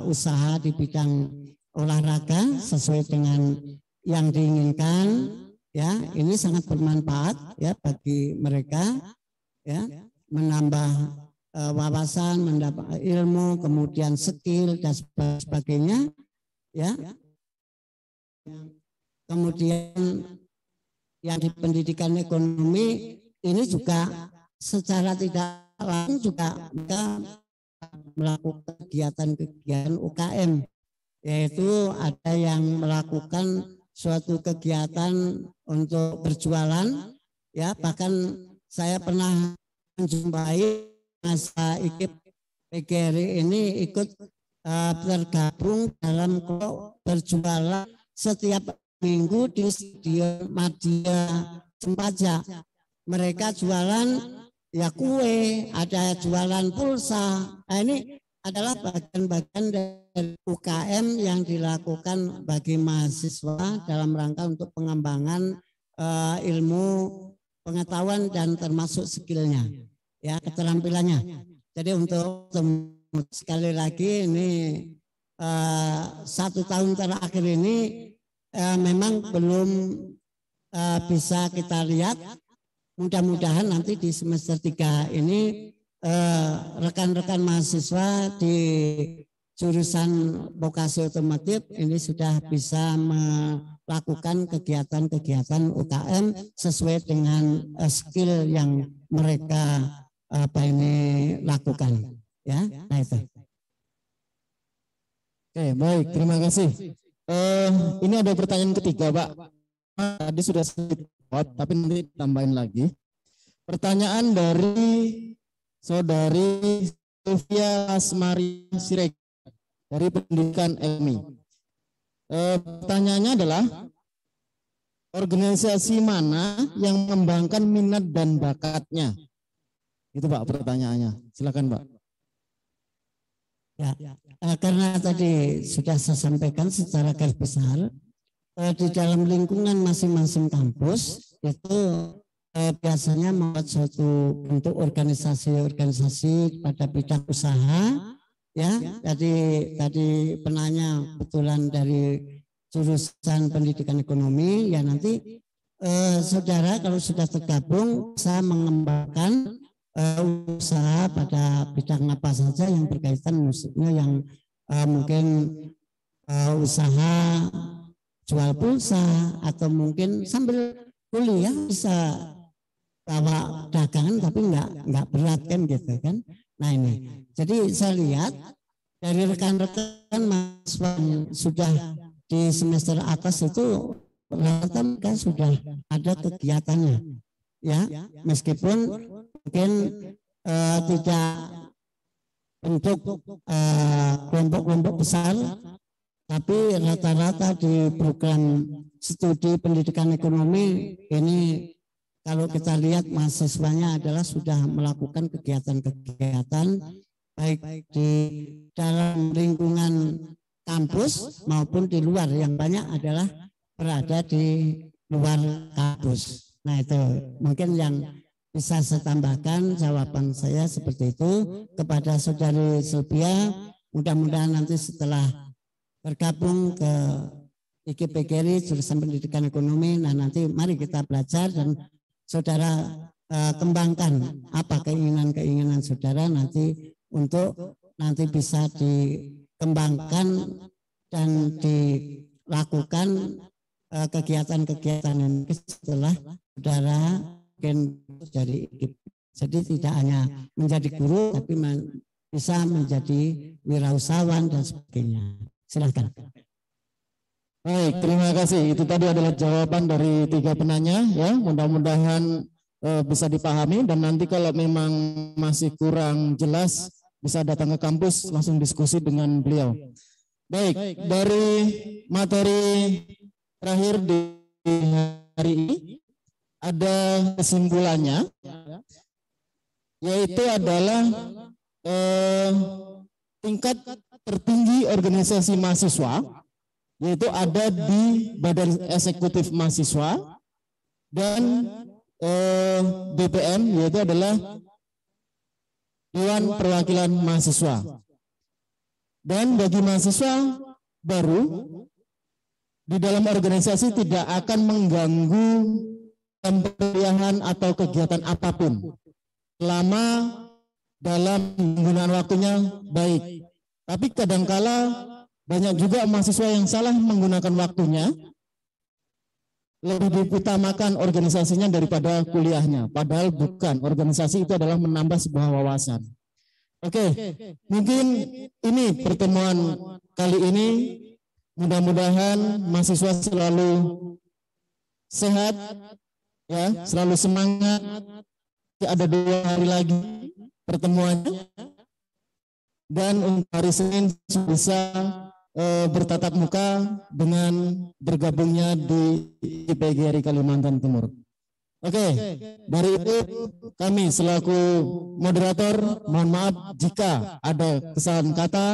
usaha di bidang olahraga sesuai dengan yang diinginkan, ya, ini sangat bermanfaat, ya, bagi mereka, ya, menambah wawasan, mendapat ilmu, kemudian skill dan sebagainya, ya. Kemudian yang di pendidikan ekonomi ini juga secara tidak langsung juga mereka melakukan kegiatan-kegiatan UKM, yaitu ada yang melakukan suatu kegiatan untuk berjualan, ya, bahkan saya pernah menjumpai masa IKIP PGRI ini ikut tergabung dalam kelompok berjualan setiap minggu di Stadion Madia Cempaka. Mereka jualan ya kue, ada jualan pulsa. Nah, ini adalah bagian-bagian dari UKM yang dilakukan bagi mahasiswa dalam rangka untuk pengembangan ilmu pengetahuan dan termasuk skillnya, ya, keterampilannya. Jadi untuk sekali lagi ini 1 tahun terakhir ini memang belum bisa kita lihat. Mudah-mudahan nanti di semester 3 ini rekan-rekan mahasiswa di jurusan vokasi otomotif ini sudah bisa melakukan kegiatan-kegiatan UKM sesuai dengan skill yang mereka lakukan, ya. Nah itu. Oke, baik, terima kasih. Ini ada pertanyaan ketiga, Pak. Tadi sudah sedikit, tapi nanti tambahin lagi. Pertanyaan dari Saudari Sylvia Asmari Sirek dari Pendidikan Ilmi. Pertanyaannya adalah, organisasi mana yang mengembangkan minat dan bakatnya? Itu Pak pertanyaannya. Silakan Pak. Ya, karena tadi sudah saya sampaikan secara garis besar, di dalam lingkungan masing-masing kampus itu biasanya membuat suatu bentuk organisasi pada bidang usaha, ya. Tadi penanya kebetulan dari jurusan pendidikan ekonomi, ya nanti saudara kalau sudah tergabung bisa mengembangkan usaha pada bidang apa saja yang berkaitan, maksudnya yang mungkin usaha jual pulsa atau mungkin sambil kuliah bisa bawa dagangan tapi nggak berat kan gitu kan. Nah ini jadi saya lihat dari rekan-rekan mahasiswa yang sudah di semester atas itu rata-rata mereka sudah ada kegiatannya, ya, meskipun mungkin tidak bentuk kelompok-kelompok besar, tapi rata-rata di program studi pendidikan ekonomi ini kalau kita lihat mahasiswanya adalah sudah melakukan kegiatan-kegiatan baik di dalam lingkungan kampus maupun di luar, yang banyak adalah berada di luar kampus. Nah itu mungkin yang bisa saya tambahkan jawaban saya seperti itu kepada Saudari Sylvia. Mudah-mudahan nanti setelah bergabung ke IKPGRI jurusan pendidikan ekonomi, nah nanti mari kita belajar dan saudara kembangkan apa keinginan-keinginan saudara nanti untuk nanti bisa dikembangkan dan dilakukan kegiatan-kegiatan yang setelah saudara mungkin dari IKIP. Jadi tidak hanya menjadi guru tapi bisa menjadi wirausahawan dan sebagainya. Silakan. Baik, terima kasih. Itu tadi adalah jawaban dari 3 penanya, ya. Mudah-mudahan bisa dipahami, dan nanti kalau memang masih kurang jelas bisa datang ke kampus langsung diskusi dengan beliau. Baik, dari materi terakhir di hari ini ada kesimpulannya, yaitu adalah tingkat tertinggi organisasi mahasiswa, yaitu ada di Badan Eksekutif Mahasiswa dan BPM, yaitu adalah Dewan Perwakilan Mahasiswa. Dan bagi mahasiswa baru, di dalam organisasi tidak akan mengganggu pemberian atau kegiatan apapun selama dalam penggunaan waktunya baik. Tapi kadangkala banyak juga mahasiswa yang salah menggunakan waktunya, lebih diutamakan organisasinya daripada kuliahnya. Padahal bukan, organisasi itu adalah menambah sebuah wawasan. Oke, mungkin ini pertemuan kali ini. Mudah-mudahan mahasiswa selalu sehat, ya, selalu semangat. Ada 2 hari lagi pertemuannya, dan untuk hari Senin bisa bertatap muka dengan bergabungnya di IPGRI Kalimantan Timur. Oke, dari itu kami selaku moderator mohon maaf jika ada kesalahan kata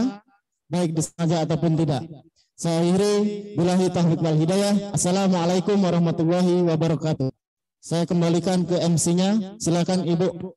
baik disengaja ataupun tidak. Saya akhiri, billahi taufiq wal hidayah. Assalamualaikum warahmatullahi wabarakatuh. Saya kembalikan ke MC-nya. Silakan Ibu.